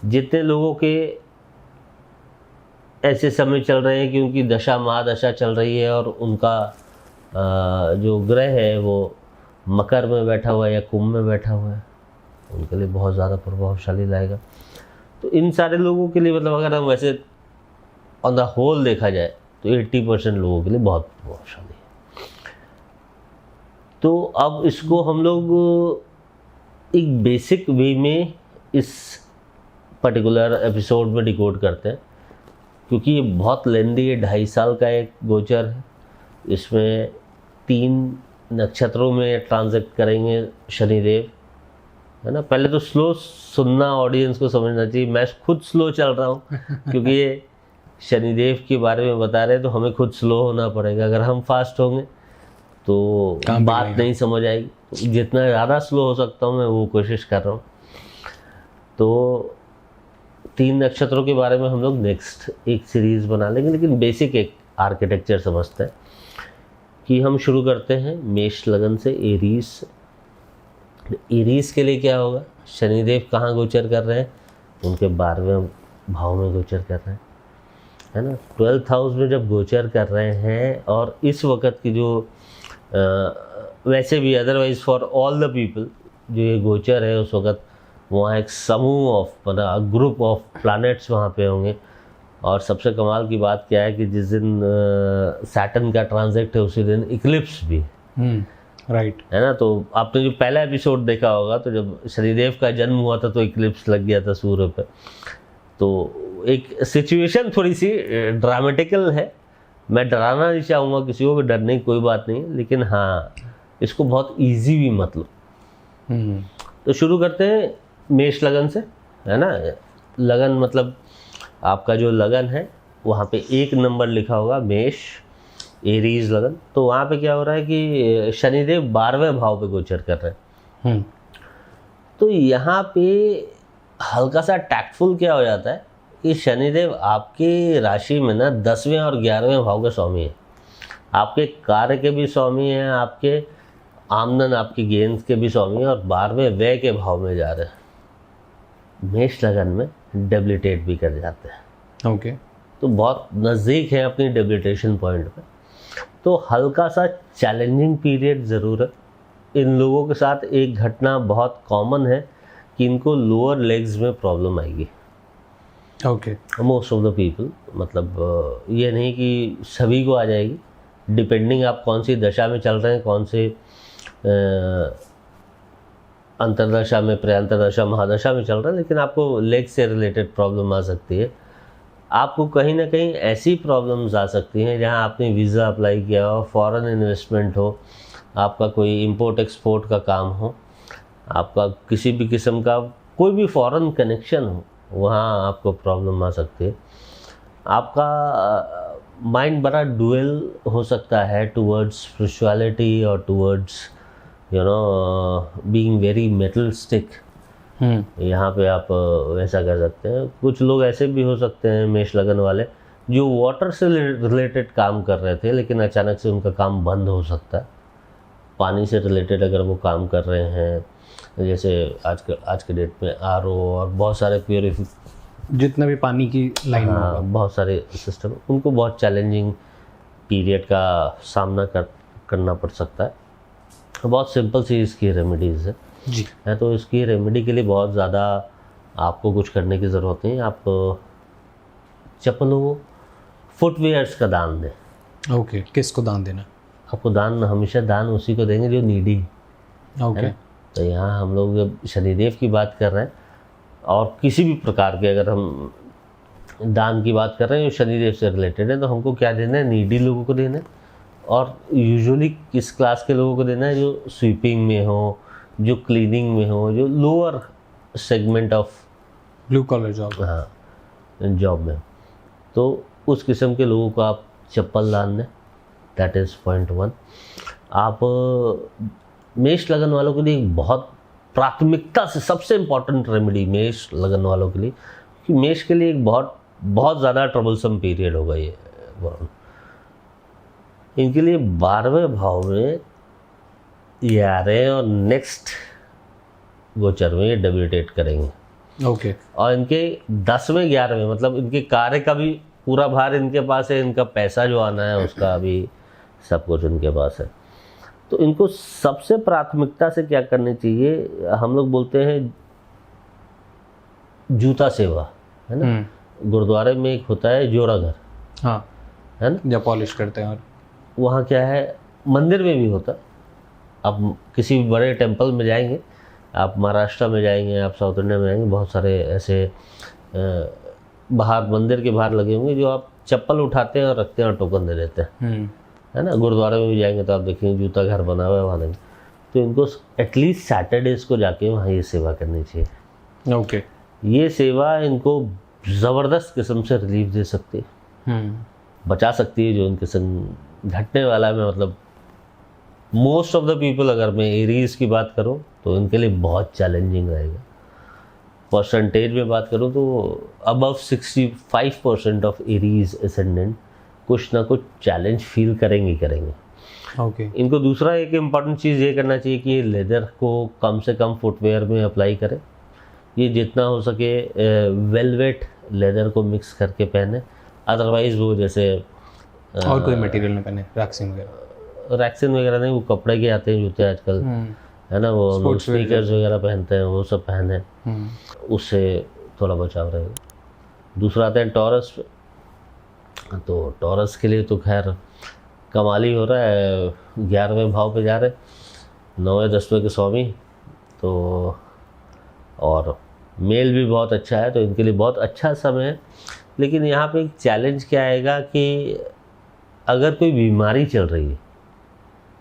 जितने लोगों के ऐसे समय चल रहे हैं कि उनकी दशा, महादशा चल रही है, और उनका जो ग्रह है वो मकर में बैठा हुआ है या कुंभ में बैठा हुआ है, उनके लिए बहुत ज़्यादा प्रभावशाली लाएगा। तो इन सारे लोगों के लिए, मतलब अगर हम वैसे ऑन द होल देखा जाए तो 80% लोगों के लिए बहुत प्रभावशाली है। तो अब इसको हम लोग एक बेसिक वे में इस पर्टिकुलर एपिसोड में डिकोड करते हैं, क्योंकि ये बहुत लेंदी है, 2.5 साल का एक गोचर है। इसमें 3 नक्षत्रों में ट्रांजिट करेंगे शनिदेव, है ना। पहले तो स्लो सुनना, ऑडियंस को समझना चाहिए, मैं खुद स्लो चल रहा हूँ क्योंकि ये शनिदेव के बारे में बता रहे हैं, तो हमें खुद स्लो होना पड़ेगा। अगर हम फास्ट होंगे तो बात नहीं समझ आएगी। तो जितना ज़्यादा स्लो हो सकता हूँ मैं वो कोशिश कर रहा हूँ। तो 3 नक्षत्रों के बारे में हम लोग नेक्स्ट एक सीरीज़ बना लेंगे, लेकिन बेसिक एक आर्किटेक्चर समझते हैं कि हम शुरू करते हैं मेष लगन से, एरीज। एरीज के लिए क्या होगा, शनिदेव कहाँ गोचर कर रहे हैं, उनके 12वें भाव में गोचर कर रहे हैं, है ना। 12th हाउस में जब गोचर कर रहे हैं, और इस वक्त की जो वैसे भी otherwise for all the people जो ये गोचर है उस वक्त वहाँ एक समूह ऑफ मतलब ग्रुप ऑफ प्लैनेट्स वहाँ पे होंगे। और सबसे कमाल की बात क्या है कि जिस दिन सैटर्न का ट्रांजिट है उसी दिन इक्लिप्स भी राइट है ना। तो आपने जो पहला एपिसोड देखा होगा, तो जब शनिदेव का जन्म हुआ था तो इक्लिप्स लग गया था सूर्य पे। तो एक सिचुएशन थोड़ी सी ड्रामेटिकल है। मैं डराना नहीं चाहूँगा किसी को, डरने की कोई बात नहीं, लेकिन हाँ इसको बहुत इजी भी मत लो। तो शुरू करते हैं मेष लगन से, है ना। लगन मतलब आपका जो लगन है वहाँ पे 1 नंबर लिखा होगा मेष, एरीज लगन। तो वहाँ पे क्या हो रहा है कि शनिदेव 12वें भाव पे गोचर कर रहे हैं। तो यहाँ पे हल्का सा टैक्टफुल क्या हो जाता है कि शनिदेव आपके राशि में ना 10वें और 11वें भाव के स्वामी है, आपके कार्य के भी स्वामी हैं, आपके आमदन आपके गेंस के भी स्वामी है, और 12वें व्यय के भाव में जा रहे हैं। मेष लगन में डेबिलिटेट भी कर जाते हैं। ओके तो बहुत नज़दीक है अपनी डेबिलिटेशन पॉइंट पे। तो हल्का सा चैलेंजिंग पीरियड ज़रूर है। इन लोगों के साथ एक घटना बहुत कॉमन है कि इनको लोअर लेग्स में प्रॉब्लम आएगी। Okay most of the people, मतलब ये नहीं कि सभी को आ जाएगी, डिपेंडिंग आप कौन सी दशा में चल रहे हैं, कौन से अंतरदशा में, प्रयांतरदशा, महादशा में चल रहा है, लेकिन आपको लेग से रिलेटेड प्रॉब्लम आ सकती है। आपको कहीं ना कहीं ऐसी प्रॉब्लम्स आ सकती हैं जहां आपने वीज़ा अप्लाई किया हो, फॉरेन इन्वेस्टमेंट हो, आपका कोई इंपोर्ट एक्सपोर्ट का काम हो, आपका किसी भी किस्म का कोई भी फॉरेन कनेक्शन हो, वहाँ आपको प्रॉब्लम आ सकती है। आपका माइंड बड़ा डुअल हो सकता है टूवर्ड्स स्पिरिचुअलिटी और टूवर्ड्स बीइंग वेरी मेटलिस्टिक। यहाँ पे आप वैसा कर सकते हैं। कुछ लोग ऐसे भी हो सकते हैं मेष लगन वाले जो वाटर से रिलेटेड काम कर रहे थे, लेकिन अचानक से उनका काम बंद हो सकता है। पानी से रिलेटेड अगर वो काम कर रहे हैं, जैसे आज के डेट में आरओ और बहुत सारे जितना भी पानी की लाइन में होगा, बहुत सारे सिस्टम, उनको बहुत चैलेंजिंग पीरियड का सामना करना पड़ सकता है। बहुत सिंपल सी इसकी रेमेडीज़ है तो इसकी रेमेडी के लिए बहुत ज़्यादा आपको कुछ करने की ज़रूरत नहीं। आप चप्पलों, फुटवेयर्स का दान दें। ओके किसको दान देना? आपको दान हमेशा दान उसी को देंगे जो नीडी। ओके तो यहाँ हम लोग जब शनिदेव की बात कर रहे हैं और किसी भी प्रकार के अगर हम दान की बात कर रहे हैं जो शनिदेव से रिलेटेड है, तो हमको क्या देना है? नीडी लोगों को देना है। और यूजुअली किस क्लास के लोगों को देना है? जो स्वीपिंग में हो, जो क्लीनिंग में हो, जो lower segment of blue collar job, हाँ जॉब में। तो उस किस्म के लोगों को आप चप्पल दान दें। That is point 1। आप मेष लगन वालों के लिए बहुत प्राथमिकता से सबसे इम्पॉर्टेंट रेमेडी मेष लगन वालों के लिए, कि मेष के लिए एक बहुत ज़्यादा ट्रबलसम पीरियड होगा ये। इनके लिए 12वें भाव में ये आ रहे हैं और नेक्स्ट गोचर में ये डेबिलिटेट करेंगे। ओके और इनके 10वें 11वें मतलब इनके कार्य का भी पूरा भार इनके पास है, इनका पैसा जो आना है उसका भी सब कुछ इनके पास है। तो इनको सबसे प्राथमिकता से क्या करनी चाहिए? हम लोग बोलते हैं जूता सेवा, है ना। गुरुद्वारे में एक होता है जोड़ा घर, हाँ है ना, जब पॉलिश करते हैं। और वहाँ क्या है, मंदिर में भी होता है। आप किसी भी बड़े टेंपल में जाएंगे, आप महाराष्ट्र में जाएंगे, आप साउथ इंडिया में जाएंगे, बहुत सारे ऐसे बाहर मंदिर के बाहर लगे होंगे जो आप चप्पल उठाते हैं और रखते हैं और टोकन दे देते हैं, है ना। गुरुद्वारे में भी जाएंगे तो आप देखेंगे जूता घर बना हुआ है वहाँ। तो इनको एटलीस्ट सैटरडेज को जाके वहाँ ये सेवा करनी चाहिए। ओके ये सेवा इनको ज़बरदस्त किस्म से रिलीफ दे सकती है, बचा सकती है जो इनके संग घटने वाला है। मैं मतलब मोस्ट ऑफ द पीपल, अगर मैं एरीज की बात करूं तो इनके लिए बहुत चैलेंजिंग रहेगा। परसेंटेज में बात करूं तो अबव 65% ऑफ एरीज एसेंडेंट कुछ ना कुछ चैलेंज फील करेंगे। ओके इनको दूसरा एक इम्पॉर्टेंट चीज़ ये करना चाहिए कि ये लेदर को कम से कम फुटवेयर में अप्लाई करें। ये जितना हो सके वेलवेट लेदर को मिक्स करके पहने, अदरवाइज़ वो जैसे और कोई मटेरियल नहीं पहने, रैक्सिन वगैरह। रैक्सिन वगैरह नहीं, वो कपड़े के आते हैं जूते आजकल, है ना, वो लोग स्नीकर्स वगैरह पहनते हैं, वो सब पहने, उससे थोड़ा बचाव रहेगा। दूसरा आता है टॉरस पे। तो टॉरस के लिए तो खैर कमाल ही हो रहा है, 11वें भाव पे जा रहे, 9वें 10वें के स्वामी, तो और मेल भी बहुत अच्छा है, तो इनके लिए बहुत अच्छा समय है। लेकिन यहाँ पे एक चैलेंज क्या आएगा कि अगर कोई बीमारी चल रही है,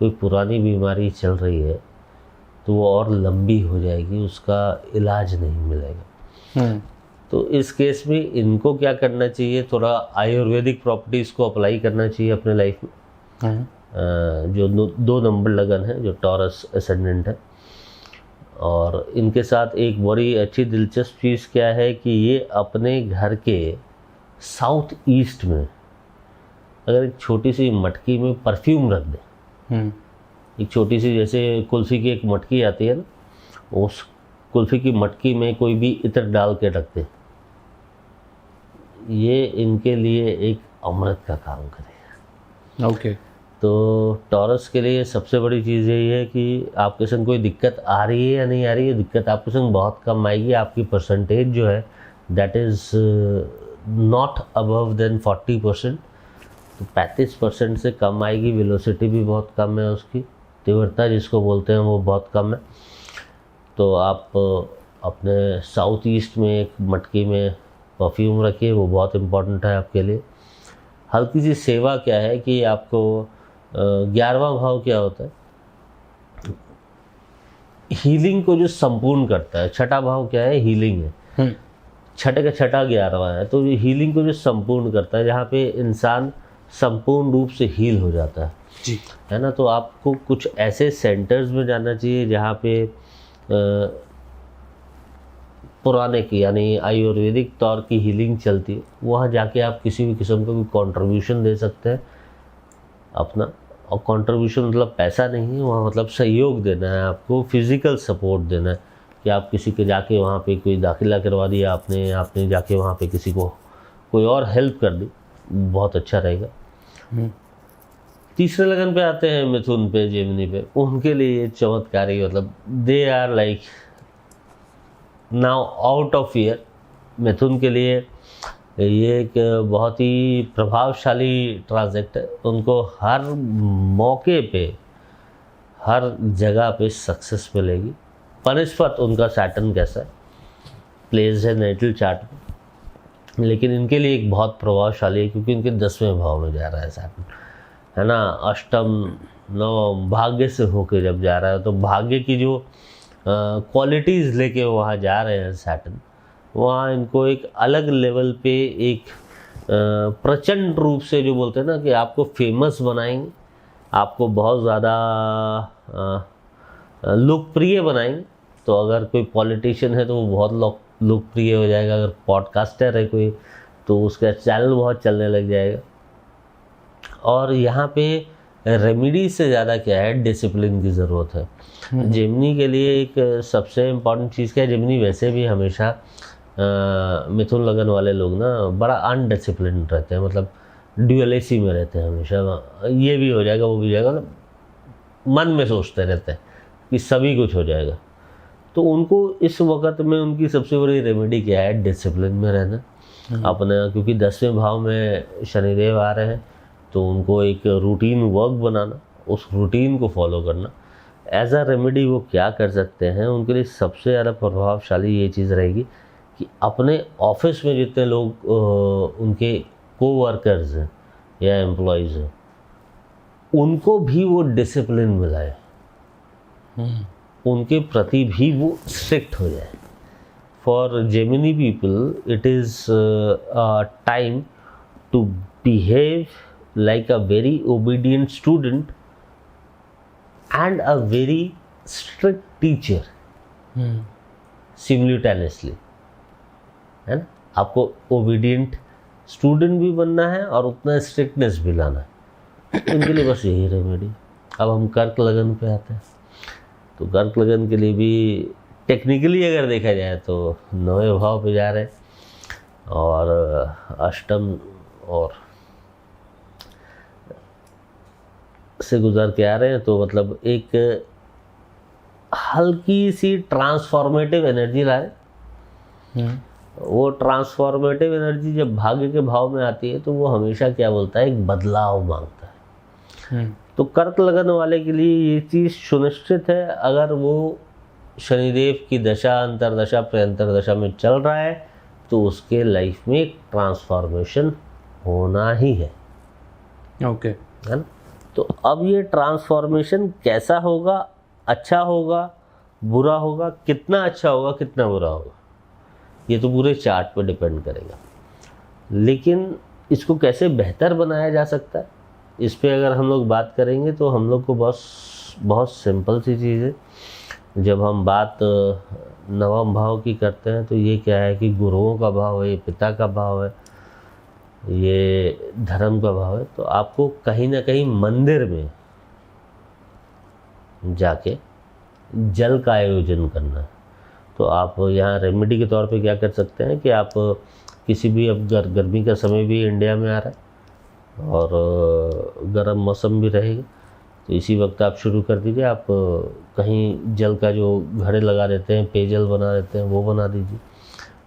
कोई पुरानी बीमारी चल रही है, तो वो और लंबी हो जाएगी, उसका इलाज नहीं मिलेगा। तो इस केस में इनको क्या करना चाहिए, थोड़ा आयुर्वेदिक प्रॉपर्टीज़ को अप्लाई करना चाहिए अपने लाइफ में। जो 2 नंबर लगन है, जो टॉरस एसेंडेंट है, और इनके साथ एक बड़ी अच्छी दिलचस्प चीज़ क्या है कि ये अपने घर के साउथ ईस्ट में अगर एक छोटी सी मटकी में परफ्यूम रख दें, एक छोटी सी जैसे कुल्फ़ी की एक मटकी आती है ना, उस कुल्फ़ी की मटकी में कोई भी इत्र डाल के रख दें, ये इनके लिए एक अमृत का काम करेगा। ओके। तो टॉरस के लिए सबसे बड़ी चीज़ यही है कि आपके संग कोई दिक्कत आ रही है या नहीं आ रही है, दिक्कत आपके संग बहुत कम आएगी। आपकी परसेंटेज जो है that is not above than 40%, तो 35% से कम आएगी। वेलोसिटी भी बहुत कम है, उसकी तीव्रता जिसको बोलते हैं वो बहुत कम है। तो आप अपने साउथ ईस्ट में एक मटकी में परफ्यूम रखिए, वो बहुत इम्पोर्टेंट है आपके लिए। हल्की सी सेवा क्या है कि आपको 11वां भाव क्या होता है, हीलिंग को जो संपूर्ण करता है। छठा भाव क्या है, हीलिंग है। छठे का छठा 11वां है, तो ये हीलिंग को जो संपूर्ण करता है, जहाँ पे इंसान संपूर्ण रूप से हील हो जाता है जी, है ना। तो आपको कुछ ऐसे सेंटर्स में जाना चाहिए जहाँ पे पुराने की यानी आयुर्वेदिक तौर की हीलिंग चलती है। वहाँ जाके आप किसी भी किस्म का भी कंट्रीब्यूशन दे सकते हैं अपना, और कंट्रीब्यूशन मतलब पैसा नहीं है, वहाँ मतलब सहयोग देना है आपको, फिज़िकल सपोर्ट देना है कि आप किसी के जाके वहाँ पे कोई दाखिला करवा दिया आपने जाके वहाँ पे किसी को कोई और हेल्प कर दी, बहुत अच्छा रहेगा। तीसरे लगन पे आते हैं मिथुन पे, जेमिनी पे। उनके लिए चमत्कारी, मतलब they are like now out of year. मिथुन के लिए ये एक बहुत ही प्रभावशाली ट्रांजेक्ट है। उनको हर मौके पे, हर जगह पे सक्सेस मिलेगी। पनिस्पत उनका सैटर्न कैसा है, प्लेस है नेटल चार्ट में, लेकिन इनके लिए एक बहुत प्रभावशाली है क्योंकि इनके 10वें भाव में जा रहा है सैटर्न, है ना। अष्टम नवम भाग्य से होके जब जा रहा है, तो भाग्य की जो क्वालिटीज़ लेके वहाँ जा रहे हैं सैटर्न, वहाँ इनको एक अलग लेवल पे एक प्रचंड रूप से, जो बोलते हैं ना कि आपको फेमस बनाएंगे, आपको बहुत ज़्यादा लोकप्रिय बनाएंगे। तो अगर कोई पॉलिटिशियन है तो वो बहुत लोकप्रिय हो जाएगा, अगर पॉडकास्टर है कोई तो उसका चैनल बहुत चलने लग जाएगा। और यहाँ पे रेमेडी से ज़्यादा क्या है, डिसिप्लिन की ज़रूरत है। जेमिनी के लिए एक सबसे इम्पॉर्टेंट चीज़ क्या है, जेमिनी वैसे भी हमेशा मिथुन लगन वाले लोग ना बड़ा अनडिसिप्लिन रहते हैं, मतलब ड्यूअलिटी में रहते हैं हमेशा। ये भी हो जाएगा, वो भी हो जाएगा, मतलब मन में सोचते रहते हैं कि सभी कुछ हो जाएगा। तो उनको इस वक्त में उनकी सबसे बड़ी रेमेडी क्या है, डिसिप्लिन में रहना अपना, क्योंकि 10वें भाव में शनिदेव आ रहे हैं। तो उनको एक रूटीन वर्क बनाना, उस रूटीन को फॉलो करना। एज अ रेमेडी वो क्या कर सकते हैं, उनके लिए सबसे ज़्यादा प्रभावशाली ये चीज़ रहेगी कि अपने ऑफिस में जितने लोग उनके कोवर्कर्स हैं या एम्प्लॉयज़ हैं, उनको भी वो डिसिप्लिन मिलाए, उनके प्रति भी वो स्ट्रिक्ट हो जाए। For Gemini people it is time to behave like a very obedient student and a very strict teacher simultaneously, है ना। आपको ओबीडियंट स्टूडेंट भी बनना है और उतना स्ट्रिक्टनेस भी लाना है। उनके लिए बस यही रेमेडी। अब हम कर्क लगन पे आते हैं। तो कर्क लगन के लिए भी टेक्निकली अगर देखा जाए तो 9वें भाव पे जा रहे हैं और अष्टम और से गुजर के आ रहे हैं, तो मतलब एक हल्की सी ट्रांसफॉर्मेटिव एनर्जी ला रहे। वो ट्रांसफॉर्मेटिव एनर्जी जब भाग्य के भाव में आती है तो वो हमेशा क्या बोलता है, एक बदलाव मांगता है। तो कर्क लगन वाले के लिए ये चीज़ सुनिश्चित है, अगर वो शनिदेव की दशा, अंतरदशा, प्रयंतर दशा में चल रहा है तो उसके लाइफ में एक ट्रांसफॉर्मेशन होना ही है। ओके, है ना। तो अब ये ट्रांसफॉर्मेशन कैसा होगा, अच्छा होगा, बुरा होगा, कितना अच्छा होगा, कितना बुरा होगा, ये तो पूरे चार्ट पर डिपेंड करेगा। लेकिन इसको कैसे बेहतर बनाया जा सकता है, इस पे अगर हम लोग बात करेंगे तो हम लोग को बहुत सिंपल सी चीज़ है। जब हम बात नवम भाव की करते हैं तो ये क्या है कि गुरुओं का भाव है, पिता का भाव है, ये धर्म का भाव है। तो आपको कहीं ना कहीं मंदिर में जाके जल का आयोजन करना है। तो आप यहाँ रेमेडी के तौर पे क्या कर सकते हैं कि आप किसी भी, अब गर्मी का समय भी इंडिया में आ रहा है और गर्म मौसम भी रहेगा, तो इसी वक्त आप शुरू कर दीजिए। आप कहीं जल का जो घड़े लगा देते हैं, पेयजल बना देते हैं, वो बना दीजिए।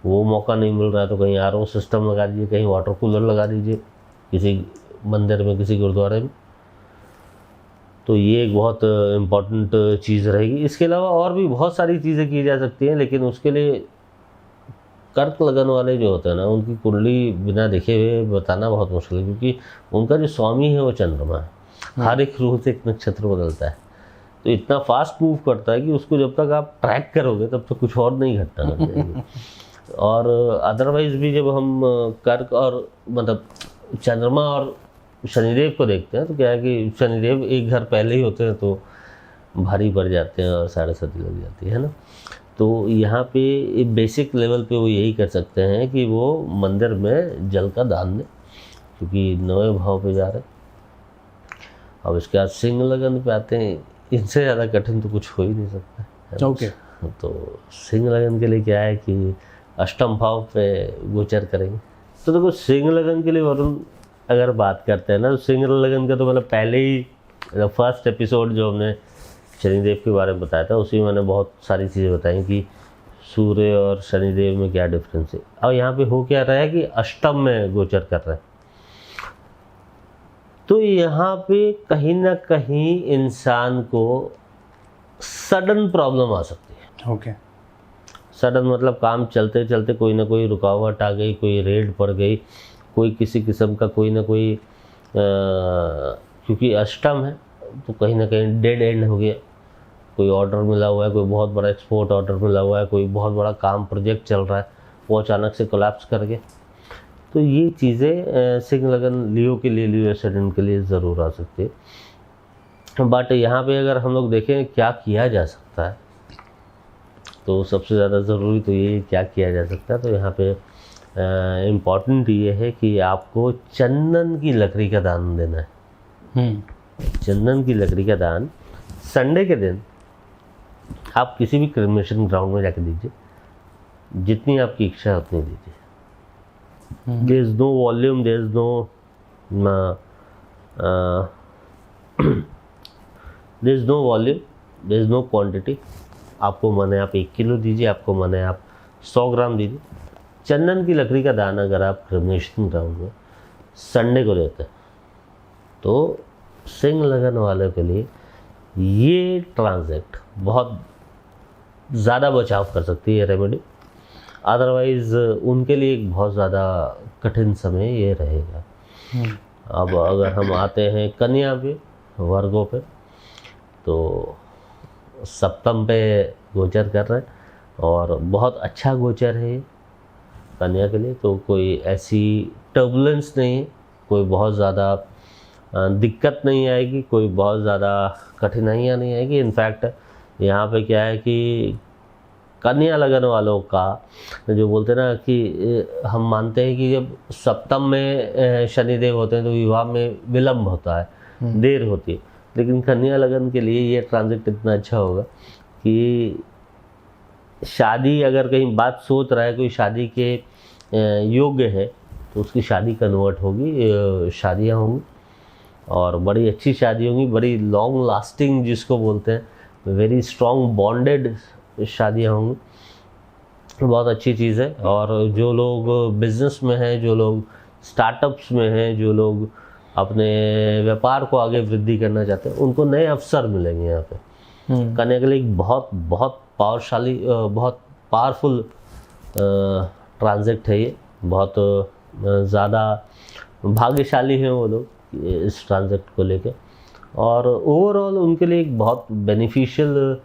वो मौका नहीं मिल रहा है तो कहीं आरओ सिस्टम लगा दीजिए, कहीं वाटर कूलर लगा दीजिए किसी मंदिर में, किसी गुरुद्वारे में। तो ये एक बहुत इम्पॉर्टेंट चीज़ रहेगी। इसके अलावा और भी बहुत सारी चीज़ें की जा सकती हैं, लेकिन उसके लिए कर्क लगन वाले जो होते हैं ना, उनकी कुंडली बिना देखे हुए बताना बहुत मुश्किल है, क्योंकि उनका जो स्वामी है वो चंद्रमा है। हर एक रोज एक नक्षत्र बदलता है, तो इतना फास्ट मूव करता है कि उसको जब तक आप ट्रैक करोगे तब तक कुछ और नहीं घटना लग जाएगी। और अदरवाइज भी जब हम कर्क और मतलब चंद्रमा और शनिदेव को देखते हैं तो क्या है कि शनिदेव एक घर पहले ही होते हैं तो भारी पड़ जाते हैं और 7.5 लग जाती है ना। तो यहाँ पे बेसिक लेवल पे वो यही कर सकते हैं कि वो मंदिर में जल का दान दें, क्योंकि 9वें भाव पे जा रहे हैं। अब इसके बाद सिंह लगन पे आते हैं, इनसे ज़्यादा कठिन तो कुछ हो ही नहीं सकता। ओके। तो सिंह लगन के लिए क्या है कि अष्टम भाव पे गोचर करेंगे। तो देखो, सिंह लगन के लिए वरुण अगर बात करते हैं ना, तो सिंह लगन का तो मतलब पहले ही फर्स्ट एपिसोड जो हमने शनिदेव के बारे में बताया था, उसी में मैंने बहुत सारी चीज़ें बताई कि सूर्य और शनिदेव में क्या डिफरेंस है। और यहाँ पे हो क्या रहा है कि अष्टम में गोचर कर रहा है, तो यहाँ पे कहीं ना कहीं इंसान को सडन प्रॉब्लम आ सकती है। ओके। सडन मतलब काम चलते चलते कोई ना कोई रुकावट आ गई, कोई रेड पड़ गई, कोई किसी किस्म का कोई ना कोई क्योंकि अष्टम है तो कहीं ना कहीं डेड एंड हो गया। कोई ऑर्डर मिला हुआ है, कोई बहुत बड़ा एक्सपोर्ट ऑर्डर मिला हुआ है, कोई बहुत बड़ा काम प्रोजेक्ट चल रहा है, वो अचानक से कोलैप्स कर गया। तो ये चीज़ें सिंह लगन लियो के लिए, लियो एसेंडेंट के लिए ज़रूर आ सकती है। बट यहाँ पे अगर हम लोग देखें क्या किया जा सकता है, तो सबसे ज़्यादा ज़रूरी तो ये क्या किया जा सकता है, तो यहाँ पे इम्पॉर्टेंट ये है कि आपको चंदन की लकड़ी का दान देना है। चंदन की लकड़ी का दान संडे के दिन आप किसी भी क्रिमेशन ग्राउंड में जाकर दीजिए, जितनी आपकी इच्छा है उतनी दीजिए। There is no volume, there is no there is no volume, there is no quantity। आपको मन है आप 1 किलो दीजिए, आपको मन है आप 100 ग्राम दीजिए। चंदन की लकड़ी का दाना अगर आप क्रिमेशन ग्राउंड में संडे को देते हैं तो सिंह लगन वालों के लिए ये ट्रांजेक्ट बहुत ज़्यादा बचाव कर सकती है रेमेडी। अदरवाइज़ उनके लिए एक बहुत ज़्यादा कठिन समय ये रहेगा। अब अगर हम आते हैं कन्या पे, वर्गों पे, तो सप्तम पे गोचर कर रहे हैं और बहुत अच्छा गोचर है ये कन्या के लिए। तो कोई ऐसी टर्बुलेंस नहीं है, कोई बहुत ज़्यादा दिक्कत नहीं आएगी, कोई बहुत ज़्यादा कठिनाइयाँ नहीं आएगी। इनफैक्ट यहाँ पे क्या है कि कन्या लगन वालों का जो बोलते हैं ना कि हम मानते हैं कि जब सप्तम में शनिदेव होते हैं तो विवाह में विलम्ब होता है, देर होती है, लेकिन कन्या लगन के लिए ये ट्रांजिट इतना अच्छा होगा कि शादी अगर कहीं बात सोच रहा है, कोई शादी के योग्य है, तो उसकी शादी कन्वर्ट होगी, शादियाँ होंगी और बड़ी अच्छी शादी होंगी, बड़ी लॉन्ग लास्टिंग जिसको बोलते हैं, वेरी स्ट्रॉन्ग बॉन्डेड शादियाँ होंगी। बहुत अच्छी चीज़ है। और जो लोग बिज़नेस में हैं, जो लोग स्टार्टअप्स में हैं, जो लोग अपने व्यापार को आगे वृद्धि करना चाहते हैं, उनको नए अवसर मिलेंगे यहाँ पे करने के लिए। एक बहुत बहुत बहुत पावरफुल ट्रांजेक्ट है ये। बहुत ज़्यादा भाग्यशाली हैं वो लोग इस ट्रांजेक्ट को लेके, और ओवरऑल उनके लिए एक बहुत बेनिफिशियल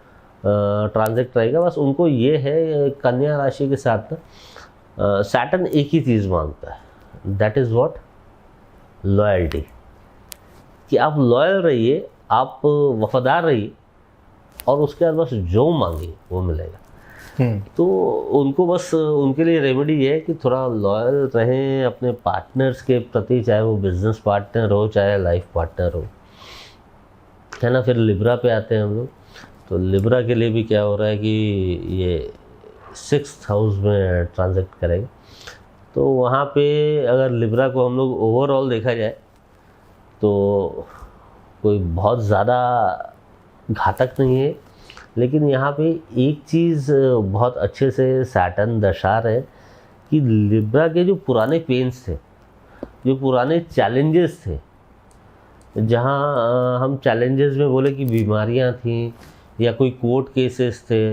ट्रांजेक्ट रहेगा। बस उनको ये है, कन्या राशि के साथ ना सैटर्न एक ही चीज़ मांगता है, दैट इज़ व्हाट, लॉयल्टी। कि आप लॉयल रहिए, आप वफादार रहिए, और उसके बाद बस जो मांगिए वो मिलेगा। तो उनको बस उनके लिए रेमेडी ये है कि थोड़ा लॉयल रहें अपने पार्टनर्स के प्रति, चाहे वो बिजनेस पार्टनर हो चाहे लाइफ पार्टनर हो, है ना। फिर लिब्रा पे आते हैं हम लोग। तो लिब्रा के लिए भी क्या हो रहा है कि ये 6th हाउस में ट्रांजेक्ट करेगा। तो वहाँ पे अगर लिब्रा को हम लोग ओवरऑल देखा जाए तो कोई बहुत ज़्यादा घातक नहीं है, लेकिन यहाँ पे एक चीज़ बहुत अच्छे से सैटर्न दर्शा रहे कि लिब्रा के जो पुराने पेन्स थे, जो पुराने चैलेंजेस थे, जहाँ हम चैलेंजेस में बोले कि बीमारियाँ थीं या कोई कोर्ट केसेस थे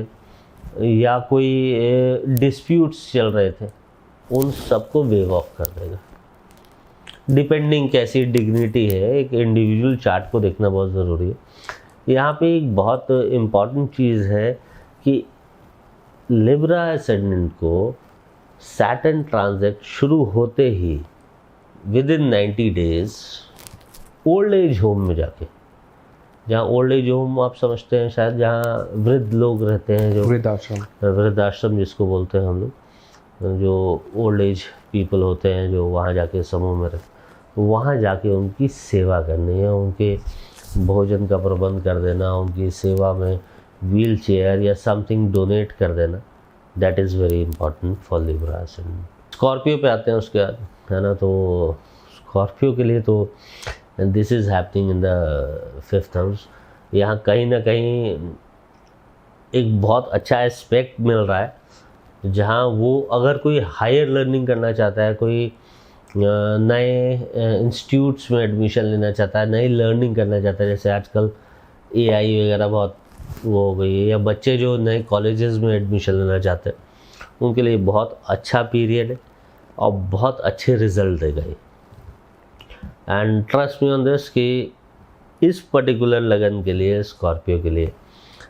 या कोई डिस्प्यूट्स चल रहे थे, उन सबको वेव ऑफ कर देगा। डिपेंडिंग कैसी डिग्निटी है, एक इंडिविजुअल चार्ट को देखना बहुत ज़रूरी है। यहाँ पे एक बहुत इम्पॉर्टेंट चीज़ है कि लिब्रा एसेंडेंट को सैटर्न ट्रांजेक्ट शुरू होते ही within 90 days old age home में जाके, जहाँ ओल्ड एज होम आप समझते हैं शायद, जहाँ वृद्ध लोग रहते हैं, जो वृद्धाश्रम जिसको बोलते हैं हम लोग, जो ओल्ड एज पीपल होते हैं जो वहाँ जाके समूह में रहते, वहाँ जाके उनकी सेवा करनी है, उनके भोजन का प्रबंध कर देना, उनकी सेवा में व्हील चेयर या समथिंग डोनेट कर देना। That is very important for Libra ascendant. Scorpio पे आते हैं उसके बाद, है ना। तो स्कॉर्पियो के लिए तो this is happening in the 5th house. यहाँ कहीं ना कहीं एक बहुत अच्छा एस्पेक्ट मिल रहा है, जहाँ वो अगर कोई हायर लर्निंग करना चाहता है, कोई नए इंस्टीट्यूट्स में एडमिशन लेना चाहता है, नई लर्निंग करना चाहता है, जैसे आजकल AI वगैरह बहुत वो हो गई है, या बच्चे जो नए कॉलेजेस में एडमिशन लेना चाहते हैं, उनके लिए बहुत अच्छा पीरियड है और बहुत अच्छे रिजल्ट देगा ये। And trust me on this कि इस पर्टिकुलर लगन के लिए, स्कॉर्पियो के लिए,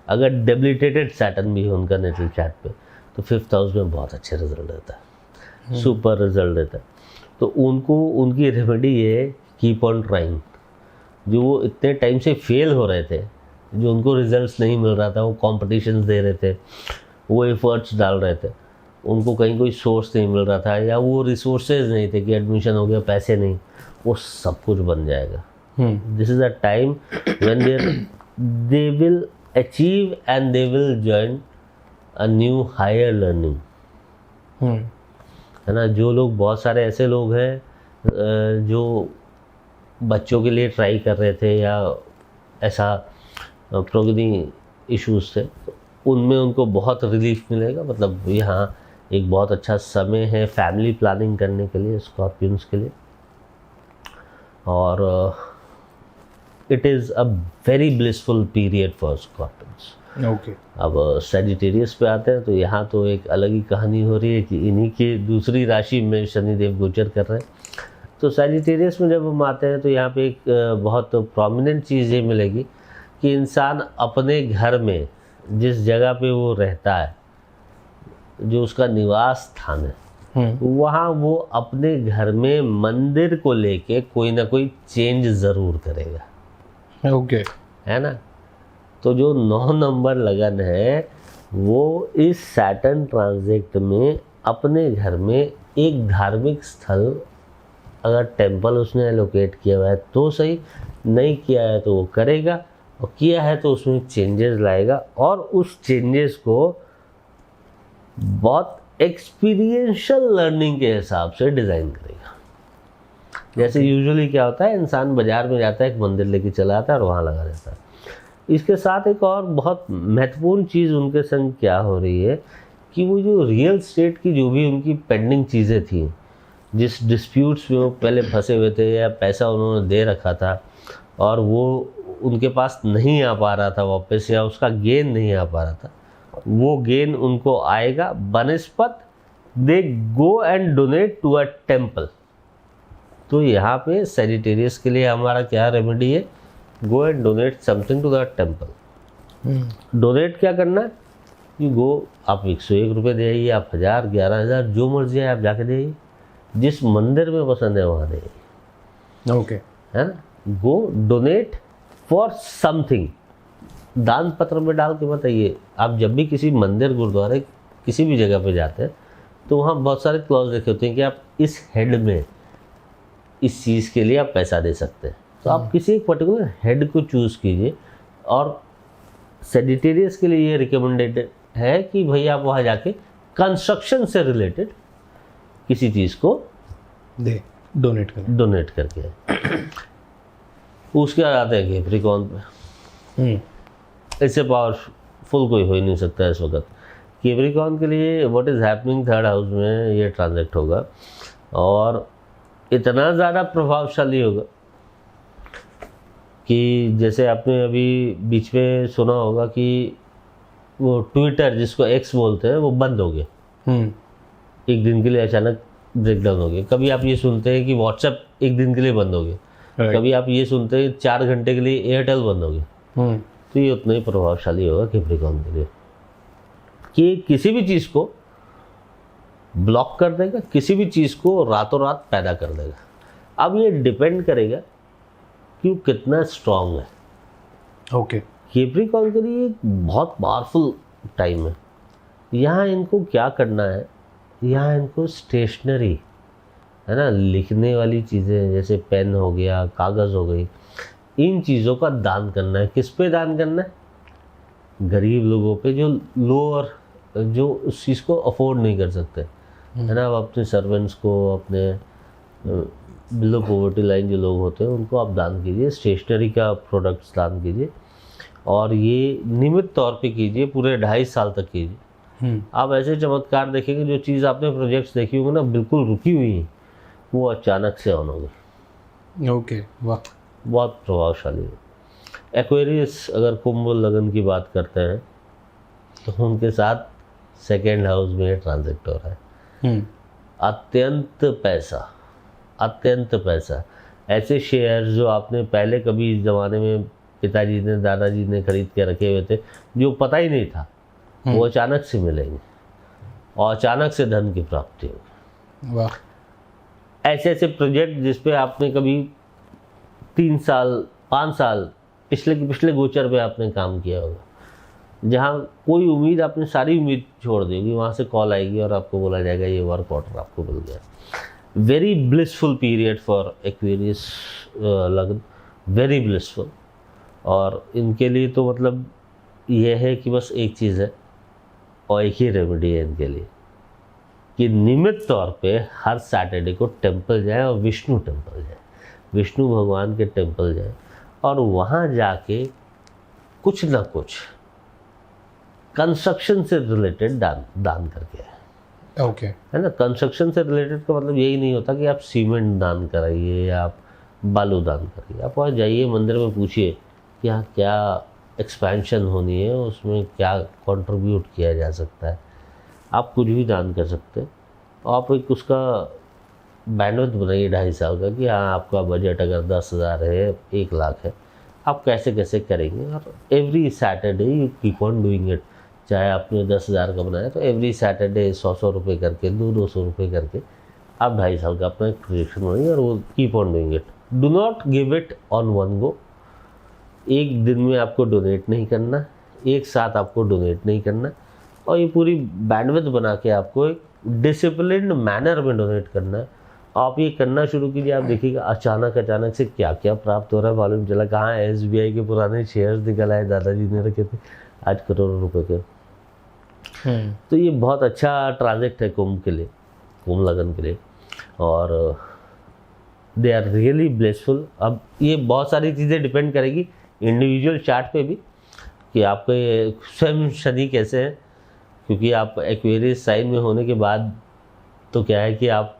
अगर डेबिलिटेटेड सैटर्न भी है उनका नेटल चार्ट पे, तो 5th हाउस में बहुत अच्छे रिजल्ट देता है, सुपर रिजल्ट देता है। तो उनको उनकी रेमेडी ये कीप ऑन ट्राइंग। जो वो इतने टाइम से फेल हो रहे थे, जो उनको रिजल्ट्स नहीं मिल रहा था, वो कॉम्पिटिशन्स दे रहे थे, वो एफर्ट्स डाल रहे थे, उनको कहीं कोई सोर्स नहीं मिल रहा था, या वो रिसोर्सेज नहीं थे कि एडमिशन हो गया, पैसे नहीं, वो सब कुछ बन जाएगा। This is a time when they will achieve and they will join a new hire learning, है ना। जो लोग, बहुत सारे ऐसे लोग हैं जो बच्चों के लिए ट्राई कर रहे थे या ऐसा प्रोग्रेसिंग इश्यूज थे, तो उनमें उनको बहुत रिलीफ मिलेगा। मतलब यहाँ एक बहुत अच्छा समय है फैमिली प्लानिंग करने के लिए स्कॉर्पियंस के लिए, और it is a very blissful period for Scorpions. Okay. अब सैजिटेरियस पे आते हैं, तो यहाँ तो एक अलग ही कहानी हो रही है कि इन्हीं की दूसरी राशि में शनिदेव गोचर कर रहे हैं। तो सैजिटेरियस में जब हम आते हैं तो यहाँ पे एक बहुत प्रोमिनेंट चीज़ ये मिलेगी कि इंसान अपने घर में, जिस जगह पे वो रहता है, जो उसका निवास स्थान है, वहाँ वो अपने घर में मंदिर को लेके कोई ना कोई चेंज ज़रूर करेगा। ओके। है ना। तो जो 9 नंबर लगन है, वो इस सैटर्न ट्रांजेक्ट में अपने घर में एक धार्मिक स्थल, अगर टेंपल उसने एलोकेट किया हुआ है तो सही, नहीं किया है तो वो करेगा, और किया है तो उसमें चेंजेस लाएगा, और उस चेंजेस को बहुत एक्सपीरियंशियल लर्निंग के हिसाब से डिज़ाइन करेगा। जैसे यूजुअली क्या होता है, इंसान बाजार में जाता है, एक मंदिर लेके चला आता है और वहाँ लगा रहता है। इसके साथ एक और बहुत महत्वपूर्ण चीज़ उनके संग क्या हो रही है कि वो जो रियल स्टेट की जो भी उनकी पेंडिंग चीज़ें थी, जिस डिस्प्यूट्स में वो पहले फंसे हुए थे या पैसा उन्होंने दे रखा था और वो उनके पास नहीं आ पा रहा था वापस, या उसका गेन नहीं आ पा रहा था, वो गेन उनको आएगा बनस्पत they go and donate to a temple. तो यहाँ पे सैजिटेरियस के लिए हमारा क्या रेमेडी है, go and donate something to the temple. Donate क्या करना है, यू गो, आप 101 रुपये दे आइए, आप 1000, 11,000 जो मर्जी है आप जाके दे आइए, जिस मंदिर में पसंद है वहाँ दे आइए। ओके, है ना, गो डोनेट फॉर समथिंग। दान पत्र में डाल के बताइए। आप जब भी किसी मंदिर, गुरुद्वारे, किसी भी जगह पे जाते हैं तो वहाँ बहुत सारे क्लॉज लिखे होते हैं कि आप इस हेड में इस चीज़ के लिए आप पैसा दे सकते हैं। तो आप किसी एक पर्टिकुलर हेड को चूज़ कीजिए। और सैजिटेरियस के लिए ये रिकमेंडेड है कि भाई आप वहाँ जाके कंस्ट्रक्शन से रिलेटेड किसी चीज़ को डोनेट करके उसके बाद आते हैं कैप्रिकॉर्न पे। इससे पावरफुल कोई हो ही नहीं सकता इस वक्त। कैप्रिकॉर्न के लिए what is happening, third house में ये ट्रांजैक्ट होगा और इतना ज़्यादा प्रभावशाली होगा कि जैसे आपने अभी बीच में सुना होगा कि वो ट्विटर, जिसको एक्स बोलते हैं, वो बंद हो गया एक दिन के लिए, अचानक ब्रेकडाउन हो गया। कभी आप ये सुनते हैं कि व्हाट्सएप एक दिन के लिए बंद हो गया, कभी आप ये सुनते हैं 4 घंटे के लिए एयरटेल बंद हो गया। तो ये उतना ही प्रभावशाली होगा कैप्रिकॉर्न के लिए कि किसी भी चीज़ को ब्लॉक कर देगा, किसी भी चीज़ को रातों रात पैदा कर देगा। अब ये डिपेंड करेगा कि वो कितना स्ट्रांग है। ओके, कैप्रिकॉर्न के लिए बहुत पावरफुल टाइम है। यहाँ इनको क्या करना है, यहाँ इनको स्टेशनरी है ना, लिखने वाली चीज़ें जैसे पेन हो गया, कागज़ हो गई, इन चीज़ों का दान करना है। किस पे दान करना है, गरीब लोगों पे जो लोअर, जो उस चीज़ को अफोर्ड नहीं कर सकते, है ना। आप अपने सर्वेंट्स को, अपने बिलो पॉवर्टी लाइन जो लोग होते हैं उनको आप दान कीजिए। स्टेशनरी का प्रोडक्ट्स दान कीजिए और ये नियमित तौर पे कीजिए, पूरे 2.5 साल तक कीजिए। आप ऐसे चमत्कार देखेंगे, जो चीज़ आपने प्रोजेक्ट्स देखी होंगी ना बिल्कुल रुकी हुई है, वो अचानक से ऑन होगी। ओके, वाह, बहुत प्रभावशाली है। एक्वेरियस, अगर कुंभ लगन की बात करते हैं तो उनके साथ सेकेंड हाउस में ट्रांजैक्ट हो रहा है। अत्यंत पैसा, ऐसे शेयर जो आपने पहले कभी ज़माने में पिताजी ने, दादाजी ने खरीद के रखे हुए थे, जो पता ही नहीं था, वो अचानक से मिलेंगे और अचानक से धन की प्राप्ति होगी। वाह, ऐसे ऐसे प्रोजेक्ट जिस पे आपने कभी 3 साल, 5 साल पिछले गोचर पे आपने काम किया होगा, जहाँ कोई उम्मीद, आपने सारी उम्मीद छोड़ देगी, वहाँ से कॉल आएगी और आपको बोला जाएगा ये वर्क ऑर्डर आपको मिल गया। Very blissful period for Aquarius लगन, वेरी ब्लिसफुल। और इनके लिए तो मतलब ये है कि बस एक चीज़ है और एक ही रेमेडी है इनके लिए कि नियमित तौर पे हर सैटरडे को टेंपल जाए और विष्णु टेंपल जाए, विष्णु भगवान के टेंपल जाए और वहाँ जाके कुछ ना कुछ कंस्ट्रक्शन से रिलेटेड दान करके आए। ओके, है ना। कंस्ट्रक्शन से रिलेटेड का मतलब यही नहीं होता कि आप सीमेंट दान कराइए या आप बालू दान करिए। आप वहाँ जाइए, मंदिर में पूछिए कि यहाँ क्या एक्सपेंशन होनी है, उसमें क्या कंट्रीब्यूट किया जा सकता है। आप कुछ भी दान कर सकते हैं। आप एक उसका बैंडविड्थ बनाइए 2.5 साल का कि हाँ, आपका बजट अगर 10,000 है, 1 लाख है, आप कैसे कैसे करेंगे। और every Saturday you keep on doing it. चाहे आपने 10,000 का बनाया तो एवरी सैटरडे 100 रुपये करके, 200 रुपये करके आप 2.5 साल का अपना एक प्रोजेक्शन बनाइए और वो keep on doing it. Do not give it on one go. एक दिन में आपको डोनेट नहीं करना, एक साथ आपको डोनेट नहीं करना, और ये पूरी बैंडविड्थ बना के आपको एक डिसिप्लिन्ड मैनर में डोनेट करना है। आप ये करना शुरू कीजिए, आप देखिएगा अचानक से क्या क्या प्राप्त हो रहा है मालूम चला। कहाँ SBI के पुराने शेयर्स निकल आए, दादाजी ने रखे थे, आज करोड़ों रुपए के। तो ये बहुत अच्छा ट्रांजेक्ट है कुंभ के लिए, कुंभ लगन के लिए, और दे आर रियली ब्लेसफुल। अब ये बहुत सारी चीज़ें डिपेंड करेगी इंडिविजुअल चार्ट पे भी कि आपके स्वयं शनि कैसे हैं, क्योंकि आप एक्वेरियस साइन में होने के बाद तो क्या है कि आप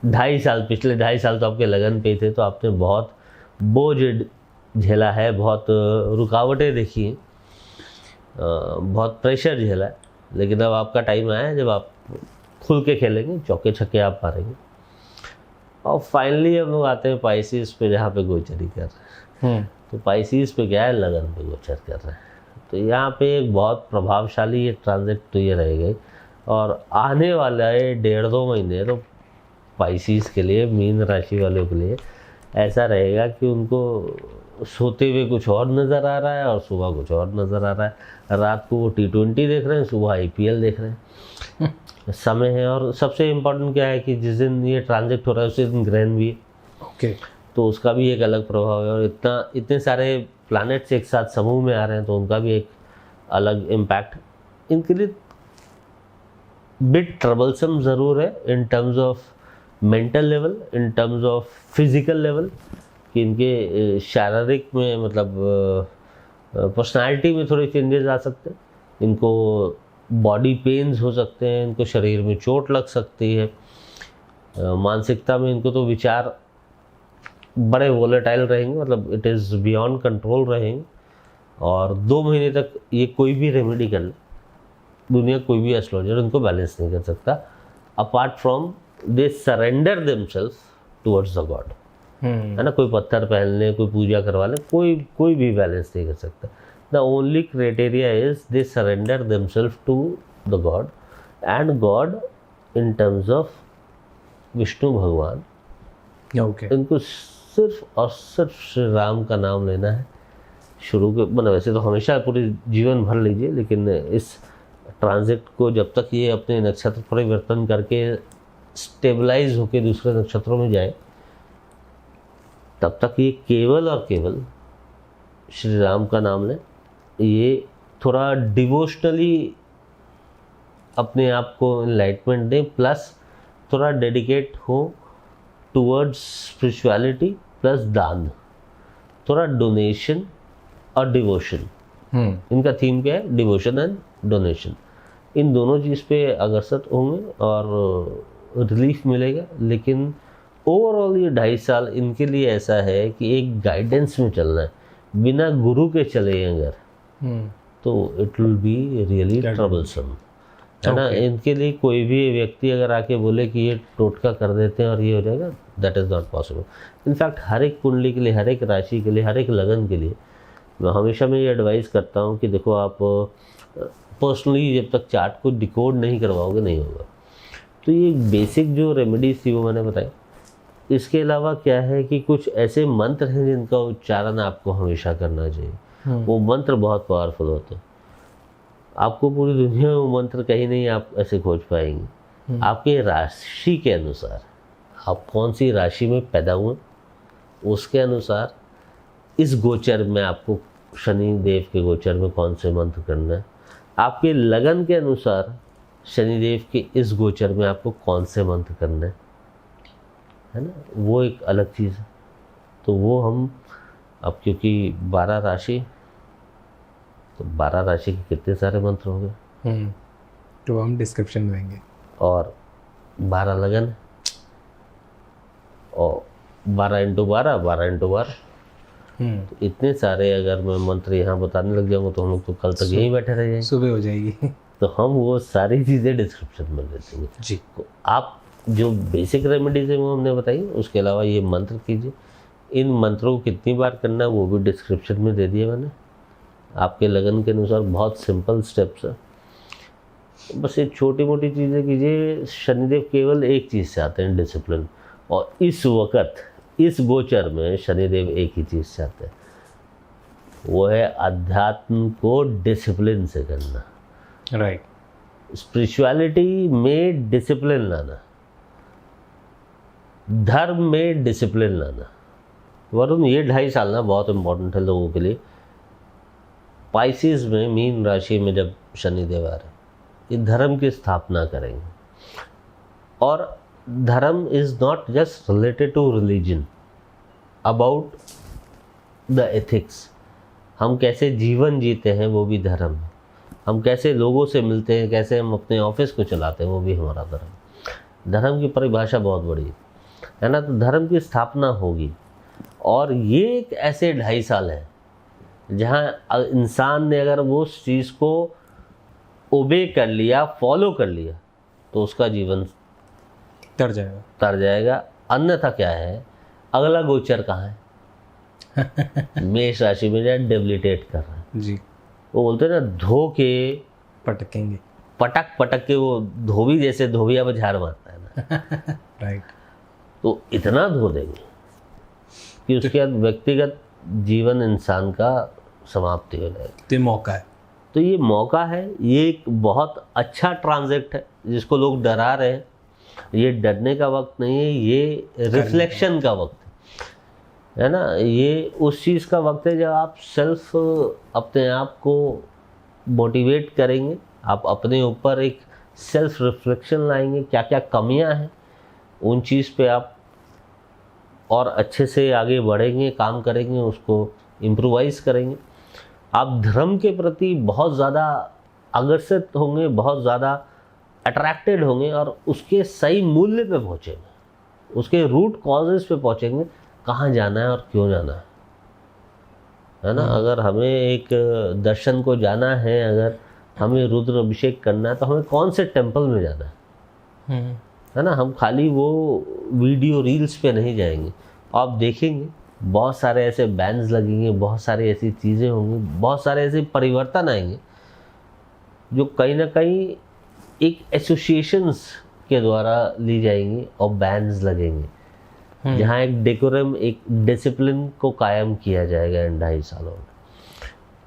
पिछले 2.5 साल तो आपके लगन पे थे, तो आपने बहुत बोझ झेला है, बहुत रुकावटें देखी हैं, बहुत प्रेशर झेला है, लेकिन अब आपका टाइम आया है जब आप खुल के खेलेंगे, चौके छक्के आप मारेंगे। और फाइनली हम लोग आते हैं पाइसिस पे, जहाँ पे गोचरी कर रहे हैं। तो पाइसिस पे क्या है, लगन पे गोचर कर रहे हैं। तो यहाँ पे एक बहुत प्रभावशाली ये ट्रांजिट तो ये रहेगा, और आने वाला है 1.5-2 महीने तो पाइसिस के लिए, मीन राशि वालों के लिए ऐसा रहेगा कि उनको सोते हुए कुछ और नज़र आ रहा है और सुबह कुछ और नज़र आ रहा है। रात को वो T20 देख रहे हैं, सुबह IPL देख रहे हैं। समय है, और सबसे इम्पोर्टेंट क्या है कि जिस दिन ये ट्रांजिट हो रहा है उसी दिन ग्रहण भी है। ओके। तो उसका भी एक अलग प्रभाव है, और इतने सारे प्लैनेट्स एक साथ समूह में आ रहे हैं तो उनका भी एक अलग इम्पैक्ट इनके लिए बिट ट्रबलसम ज़रूर है इन terms of mental level, in terms of physical level, कि इनके शारीरिक में मतलब पर्सनालिटी में थोड़े चेंजेस आ सकते हैं, इनको बॉडी पेन्स हो सकते हैं, इनको शरीर में चोट लग सकती है, मानसिकता में इनको तो विचार बड़े वोलेटाइल रहेंगे, मतलब इट इज़ बियॉन्ड कंट्रोल रहेंगे। और 2 महीने तक ये कोई भी रेमेडी कर ले, दुनिया कोई भी एस्ट्रोलॉजर इनको बैलेंस नहीं कर सकता, apart from they surrender themselves towards the god, है ना। कोई पत्थर पहन ले, कोई पूजा करवा ले, कोई भी बैलेंस नहीं कर सकता। The only criteria is they surrender themselves to the god, and god in terms of Vishnu भगवान। ओके। इनको सिर्फ और सिर्फ श्री राम का नाम लेना है। शुरू के मतलब वैसे तो हमेशा पूरे जीवन भर लीजिए, लेकिन इस ट्रांजिट को जब तक ये अपने नक्षत्र परिवर्तन करके स्टेबलाइज होकर दूसरे नक्षत्रों में जाए, तब तक ये केवल और केवल श्री राम का नाम लें। ये थोड़ा डिवोशनली अपने आप को एनलाइटमेंट दें, प्लस थोड़ा डेडिकेट हो टूवर्ड्स स्पिरिचुअलिटी, प्लस दान, थोड़ा डोनेशन और डिवोशन। इनका थीम क्या है, डिवोशन एंड डोनेशन। इन दोनों चीज़ पे अग्रसर होंगे और रिलीफ मिलेगा। लेकिन ओवरऑल ये 2.5 साल इनके लिए ऐसा है कि एक गाइडेंस में चलना है, बिना गुरु के चले अगर तो it will be really troublesome, है ना। इनके लिए कोई भी व्यक्ति अगर आके बोले कि ये टोटका कर देते हैं और ये हो जाएगा, that is not possible. In fact हर एक कुंडली के लिए, हर एक राशि के लिए, हर एक लगन के लिए हमेशा मैं ये एडवाइस करता हूँ कि देखो, आप पर्सनली जब तक चार्ट को डिकोड नहीं करवाओगे नहीं होगा। तो ये बेसिक जो रेमेडीज थी वो मैंने बताई। इसके अलावा क्या है कि कुछ ऐसे मंत्र हैं जिनका उच्चारण आपको हमेशा करना चाहिए। वो मंत्र बहुत पावरफुल होते हैं। आपको पूरी दुनिया में वो मंत्र कहीं नहीं आप ऐसे खोज पाएंगे। आपके राशि के अनुसार, आप कौन सी राशि में पैदा हुए, उसके अनुसार इस गोचर में आपको शनि देव के गोचर में कौन से मंत्र करना है, आपके लगन के अनुसार शनिदेव के इस गोचर में आपको कौन से मंत्र करना है ना। वो एक अलग चीज़ है। तो वो हम अब क्योंकि 12 राशि, तो 12 राशि के कितने सारे मंत्र हो गए, तो हम डिस्क्रिप्शन में देंगे। और 12 लगन और 12 × 12 12 × 12। तो इतने सारे अगर मैं मंत्र यहाँ बताने लग जाऊँगा तो हम लोग तो कल तक यहीं बैठे रह जाएंगे, सुबह हो जाएगी। तो हम वो सारी चीज़ें डिस्क्रिप्शन में दे देंगे जी। तो आप जो बेसिक रेमेडीज है वो हमने बताई, उसके अलावा ये मंत्र कीजिए। इन मंत्रों को कितनी बार करना है वो भी डिस्क्रिप्शन में दे दिया मैंने। आपके लगन के अनुसार बहुत सिंपल स्टेप्स है, बस एक छोटी मोटी चीज़ें कीजिए। शनिदेव केवल एक चीज़ से आते हैं, डिसिप्लिन। और इस वक्त इस गोचर में शनिदेव एक ही चीज़ चाहते हैं, वो है अध्यात्म को डिसिप्लिन से करना। राइट। स्पिरिचुअलिटी में डिसिप्लिन लाना, धर्म में डिसिप्लिन लाना। वरुण, ये 2.5 साल ना बहुत इम्पोर्टेंट है लोगों के लिए। पाइसिस में, मीन राशि में जब शनिदेव आ रहे, ये धर्म की स्थापना करेंगे। और dharma is not just related to religion, about the ethics. हम कैसे जीवन जीते हैं वो भी धर्म है। हम कैसे लोगों से मिलते हैं, कैसे हम अपने ऑफिस को चलाते हैं, वो भी हमारा धर्म। धर्म की परिभाषा बहुत बड़ी है ना। तो धर्म की स्थापना होगी, और ये एक ऐसे 2.5 साल है जहाँ इंसान ने अगर वो उस चीज़ को ओबे कर लिया, फॉलो कर लिया, तो उसका जीवन तर जाएगा। अन्यथा क्या है, अगला गोचर कहाँ है? मेष राशि में जो डेबिलिटेट कर रहा है जी। वो बोलते हैं ना, धो के पटकेंगे, पटक के वो धोबी जैसे धोबिया पर झाड़ मारता है ना। राइट। तो इतना धो देंगे कि उसके बाद व्यक्तिगत जीवन इंसान का समाप्ति हो जाएगी। तो मौका है, तो ये मौका है, ये एक बहुत अच्छा ट्रांजेक्ट है जिसको लोग डरा रहे हैं। ये डरने का वक्त नहीं है, ये रिफ्लेक्शन का वक्त है ना। ये उस चीज़ का वक्त है जब आप सेल्फ अपने आप को मोटिवेट करेंगे, आप अपने ऊपर एक सेल्फ रिफ्लेक्शन लाएंगे, क्या क्या कमियां हैं उन चीज़ पे आप और अच्छे से आगे बढ़ेंगे, काम करेंगे, उसको इम्प्रोवाइज करेंगे। आप धर्म के प्रति बहुत ज़्यादा आकर्षित होंगे, बहुत ज़्यादा अट्रैक्टेड होंगे, और उसके सही मूल्य पे पहुँचेंगे, उसके रूट कॉजेज़ पे पहुँचेंगे, कहाँ जाना है और क्यों जाना है ना। अगर हमें एक दर्शन को जाना है, अगर हमें रुद्र अभिषेक करना है, तो हमें कौन से टेम्पल में जाना है ना। हम खाली वो वीडियो रील्स पे नहीं जाएंगे। आप देखेंगे बहुत सारे ऐसे बैन्स लगेंगे, बहुत सारी ऐसी चीज़ें होंगी, बहुत सारे ऐसे परिवर्तन आएंगे जो कहीं ना कहीं एक एसोसिएशंस के द्वारा ली जाएंगी, और बैन्स लगेंगे जहाँ एक डेकोरम, एक डिसिप्लिन को कायम किया जाएगा इन 2.5 सालों में।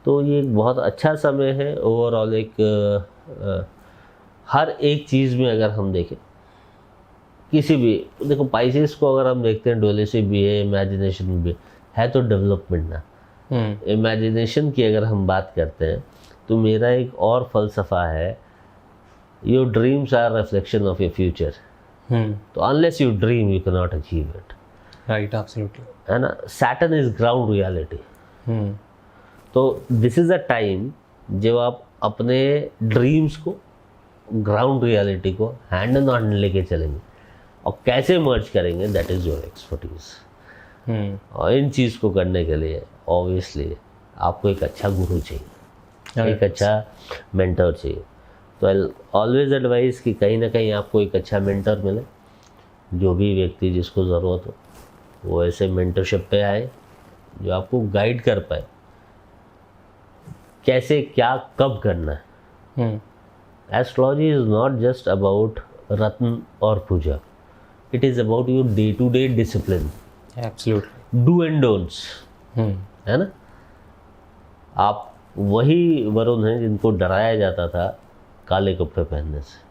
तो ये एक बहुत अच्छा समय है ओवरऑल। एक हर एक चीज़ में अगर हम देखें, किसी भी, देखो पाइसेस को अगर हम देखते हैं, डुअलिटी भी है, इमेजिनेशन भी है, तो डेवलपमेंट ना। इमेजिनेशन की अगर हम बात करते हैं तो मेरा एक और फलसफा है, your dreams are reflection of your future. तो unless you dream you can not achieve it. Right, absolutely, है ना। Saturn is ground reality. तो दिस इज अ टाइम जब आप अपने ड्रीम्स को, ग्राउंड रियलिटी को हैंड इन हैंड लेके चलेंगे, और कैसे मर्ज करेंगे, दैट इज योर एक्सपर्टीज। और इन चीज़ को करने के लिए ऑब्वियसली आपको एक अच्छा गुरु चाहिए, एक अच्छा मेंटर चाहिए। तो आई ऑलवेज एडवाइस कि कहीं ना कहीं आपको एक अच्छा मेंटर मिले। जो भी व्यक्ति जिसको ज़रूरत हो वो ऐसे मेंटरशिप पे आए जो आपको गाइड कर पाए, कैसे क्या कब करना है। Astrology is not just about ratna और puja, it is about your day to day discipline, absolutely, do and don'ts, है ना। आप वही वरुण हैं जिनको डराया जाता था काले कपड़े पहनने से,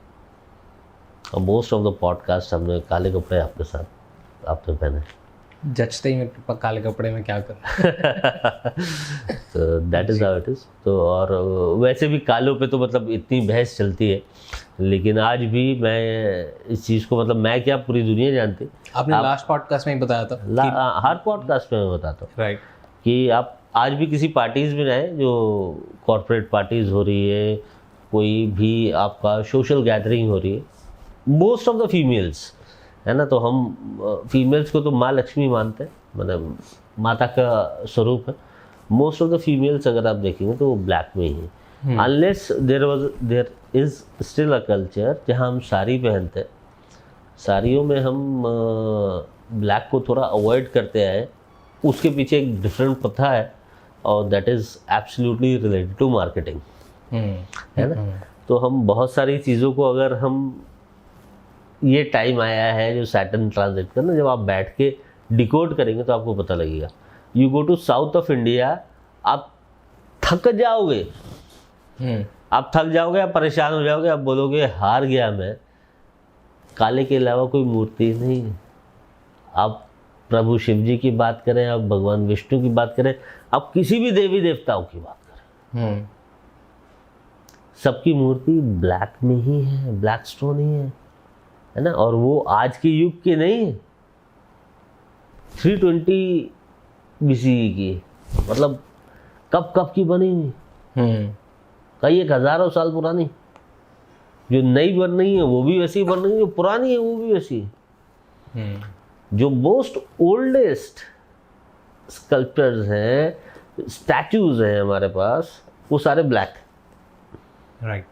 और मोस्ट ऑफ द पॉडकास्ट हमने काले कपड़े आपके साथ आपने पहने। जचते ही मेरे काले कपड़े में क्या कर। तो that is how it is. तो और वैसे भी कालों पे तो मतलब इतनी बहस चलती है, लेकिन आज भी मैं इस चीज़ को, मतलब मैं क्या पूरी दुनिया जानती। आपने लास्ट पॉडकास्ट में ही बताया था, हर पॉडकास्ट में मैं बताता हूँ, राइट, कि आप आज भी किसी पार्टीज़ में जाएँ, जो कॉर्पोरेट पार्टीज़ हो रही है, कोई भी आपका सोशल गैदरिंग हो रही है, मोस्ट ऑफ द फीमेल्स, है ना। तो हम फीमेल्स को तो माँ लक्ष्मी मानते हैं, मतलब माता का स्वरूप है। मोस्ट ऑफ द फीमेल्स अगर आप देखेंगे तो वो ब्लैक में ही है, unless there is still a culture जहाँ हम साड़ी पहनते हैं। साड़ियों में हम ब्लैक को थोड़ा अवॉइड करते आए, उसके पीछे एक डिफरेंट प्रथा है, और that is absolutely related to marketing, है ना। तो हम बहुत सारी चीज़ों को, अगर हम, ये टाइम आया है जो सैटर्न ट्रांजिट का ना, जब आप बैठ के डिकोड करेंगे तो आपको पता लगेगा। You go to south of India, आप थक जाओगे, आप थक जाओगे, आप परेशान हो जाओगे, आप बोलोगे हार गया मैं, काले के अलावा कोई मूर्ति नहीं है। आप प्रभु शिव जी की बात करें, आप भगवान विष्णु की बात करें, आप किसी भी देवी देवताओं की बात करें, सबकी मूर्ति ब्लैक में ही है, ब्लैक स्टोन ही है ना। और वो आज के युग के नहीं है, 320 BCE की, मतलब कब की बनी हुई, कई 1000 साल पुरानी। जो नई बन रही है वो भी वैसी बन रही है, जो पुरानी है वो भी वैसी है। जो मोस्ट ओल्डेस्ट स्कल्पचर्स हैं, स्टैचूज हैं हमारे पास, वो सारे ब्लैक। राइट।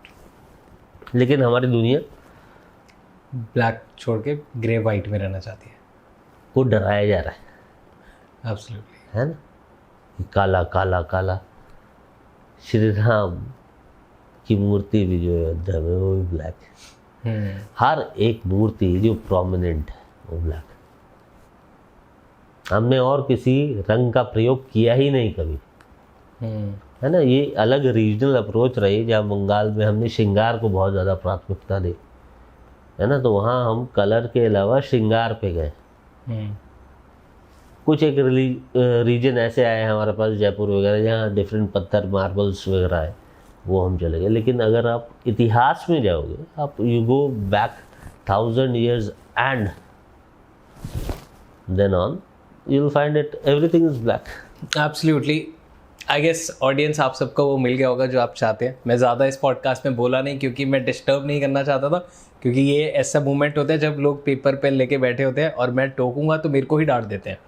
लेकिन हमारी दुनिया ब्लैक छोड़ के ग्रे वाइट में रहना चाहती है। को डराया जा रहा है, एब्सोल्युटली, है ना। काला काला काला। श्री राम की मूर्ति भी जो है अयोध्या में वो भी ब्लैक है। हर एक मूर्ति जो प्रोमिनेंट है वो ब्लैक। हमने और किसी रंग का प्रयोग किया ही नहीं कभी, है ना। ये अलग रीजनल अप्रोच रही, जहाँ बंगाल में हमने श्रृंगार को बहुत ज़्यादा प्राथमिकता दी, है ना। तो वहाँ हम कलर के अलावा श्रृंगार पे गए। कुछ एक रीजन ऐसे आए हमारे पास, जयपुर वगैरह, जहाँ डिफरेंट पत्थर, मार्बल्स वगैरह है, वो हम चले गए। लेकिन अगर आप इतिहास में जाओगे, आप you go back 1000 years and then on, you will find it everything is black. Absolutely. I guess audience आप सबको वो मिल गया होगा जो आप चाहते हैं। मैं ज़्यादा इस पॉडकास्ट में बोला नहीं, क्योंकि मैं डिस्टर्ब नहीं करना चाहता था, क्योंकि ये ऐसा मोमेंट होता है जब लोग पेपर पेन लेके बैठे होते हैं और मैं टोकूंगा तो मेरे को ही डांट देते हैं।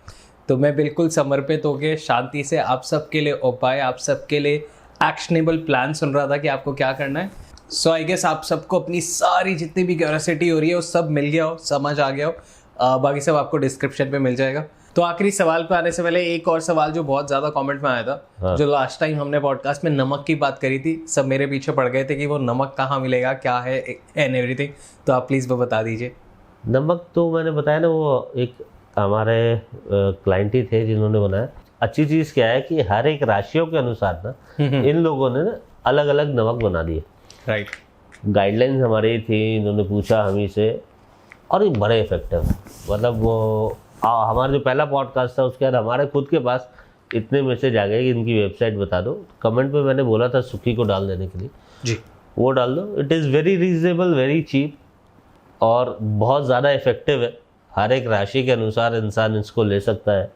तो मैं बिल्कुल समर्पित होकर शांति से आप सबके लिए उपाय, आप सबके लिए एक्शनेबल प्लान सुन रहा था कि आपको क्या करना है। सो आई गेस आप सबको अपनी सारी जितनी भी क्यूरियोसिटी हो रही है वो सब मिल गया हो, समझ आ गया हो। बाकी सब आपको डिस्क्रिप्शन पे मिल जाएगा। तो आखिरी सवाल पे आने से पहले एक और सवाल जो बहुत ज़्यादा कमेंट में आया था, जो लास्ट टाइम हमने पॉडकास्ट में नमक की बात करी थी, सब मेरे पीछे पड़ गए थे कि वो नमक कहाँ मिलेगा, क्या है एंड एवरीथिंग। तो आप प्लीज़ वो बता दीजिए। नमक तो मैंने बताया ना, वो एक हमारे क्लाइंट ही थे जिन्होंने बनाया। अच्छी चीज़ क्या है कि हर एक राशियों के अनुसार ना इन लोगों ने ना अलग अलग नमक बना दिए। राइट। गाइडलाइंस हमारी थी, इन्होंने पूछा हमी से, और ये बड़े इफेक्टिव है। मतलब वो हमारा जो पहला पॉडकास्ट था उसके बाद हमारे खुद के पास इतने मैसेज आ गए कि इनकी वेबसाइट बता दो। कमेंट में मैंने बोला था सुखी को डाल देने के लिए जी, वो डाल दो। It is very reasonable, very cheap और बहुत ज़्यादा इफेक्टिव है। हर एक राशि के अनुसार इंसान इसको ले सकता है।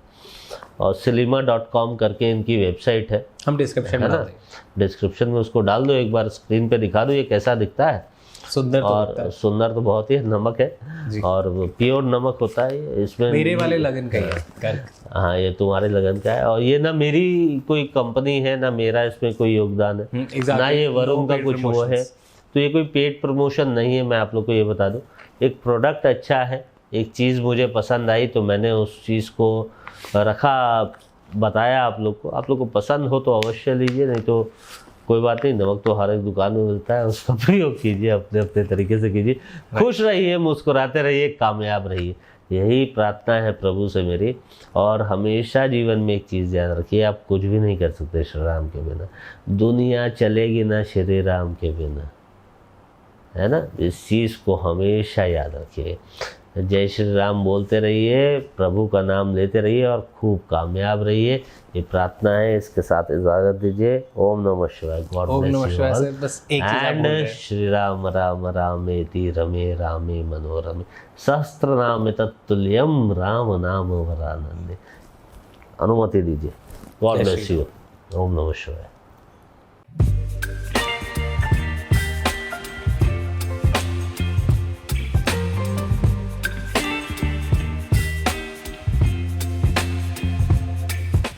और silima.com करके इनकी वेबसाइट है, हम डिस्क्रिप्शन में डाल देंगे। डिस्क्रिप्शन में उसको डाल दो, एक बार स्क्रीन पे दिखा दो ये कैसा दिखता है। सुंदर और सुंदर तो बहुत ही नमक है, और प्योर नमक होता है इसमें। मेरे वाले लगन का ही है। हाँ, ये तुम्हारे लगन का है। और ये ना मेरी कोई कंपनी है, ना मेरा इसमें कोई योगदान है, ना ये वरुण का कुछ वो है। तो ये कोई पेड प्रमोशन नहीं है, मैं आप लोग को ये बता दूं। एक प्रोडक्ट अच्छा है, एक चीज़ मुझे पसंद आई तो मैंने उस चीज़ को रखा, बताया आप लोग को। आप लोग को पसंद हो तो अवश्य लीजिए, नहीं तो कोई बात नहीं। नमक तो हर एक दुकान में मिलता है, उसका प्रयोग कीजिए, अपने अपने तरीके से कीजिए। खुश रहिए, मुस्कुराते रहिए, कामयाब रहिए, यही प्रार्थना है प्रभु से मेरी। और हमेशा जीवन में एक चीज़ याद रखिए, आप कुछ भी नहीं कर सकते श्री राम के बिना। दुनिया चलेगी ना श्री राम के बिना, है ना। इस चीज़ को हमेशा याद रखिए। जय श्री राम बोलते रहिए, प्रभु का नाम लेते रहिए और खूब कामयाब रहिए, ये प्रार्थना है। इसके साथ इजाज़त दीजिए। ओम नमः शिवाय। God bless you all. बस एक चीज आप बोल रहे एंड हैं। श्री राम राम रामेति रमे रामे मनोरमे सहस्त्र नाम तत्तुल्यम राम नाम वरानंदे। अनुमति दीजिए। God bless you. ओम नमः शिवाय।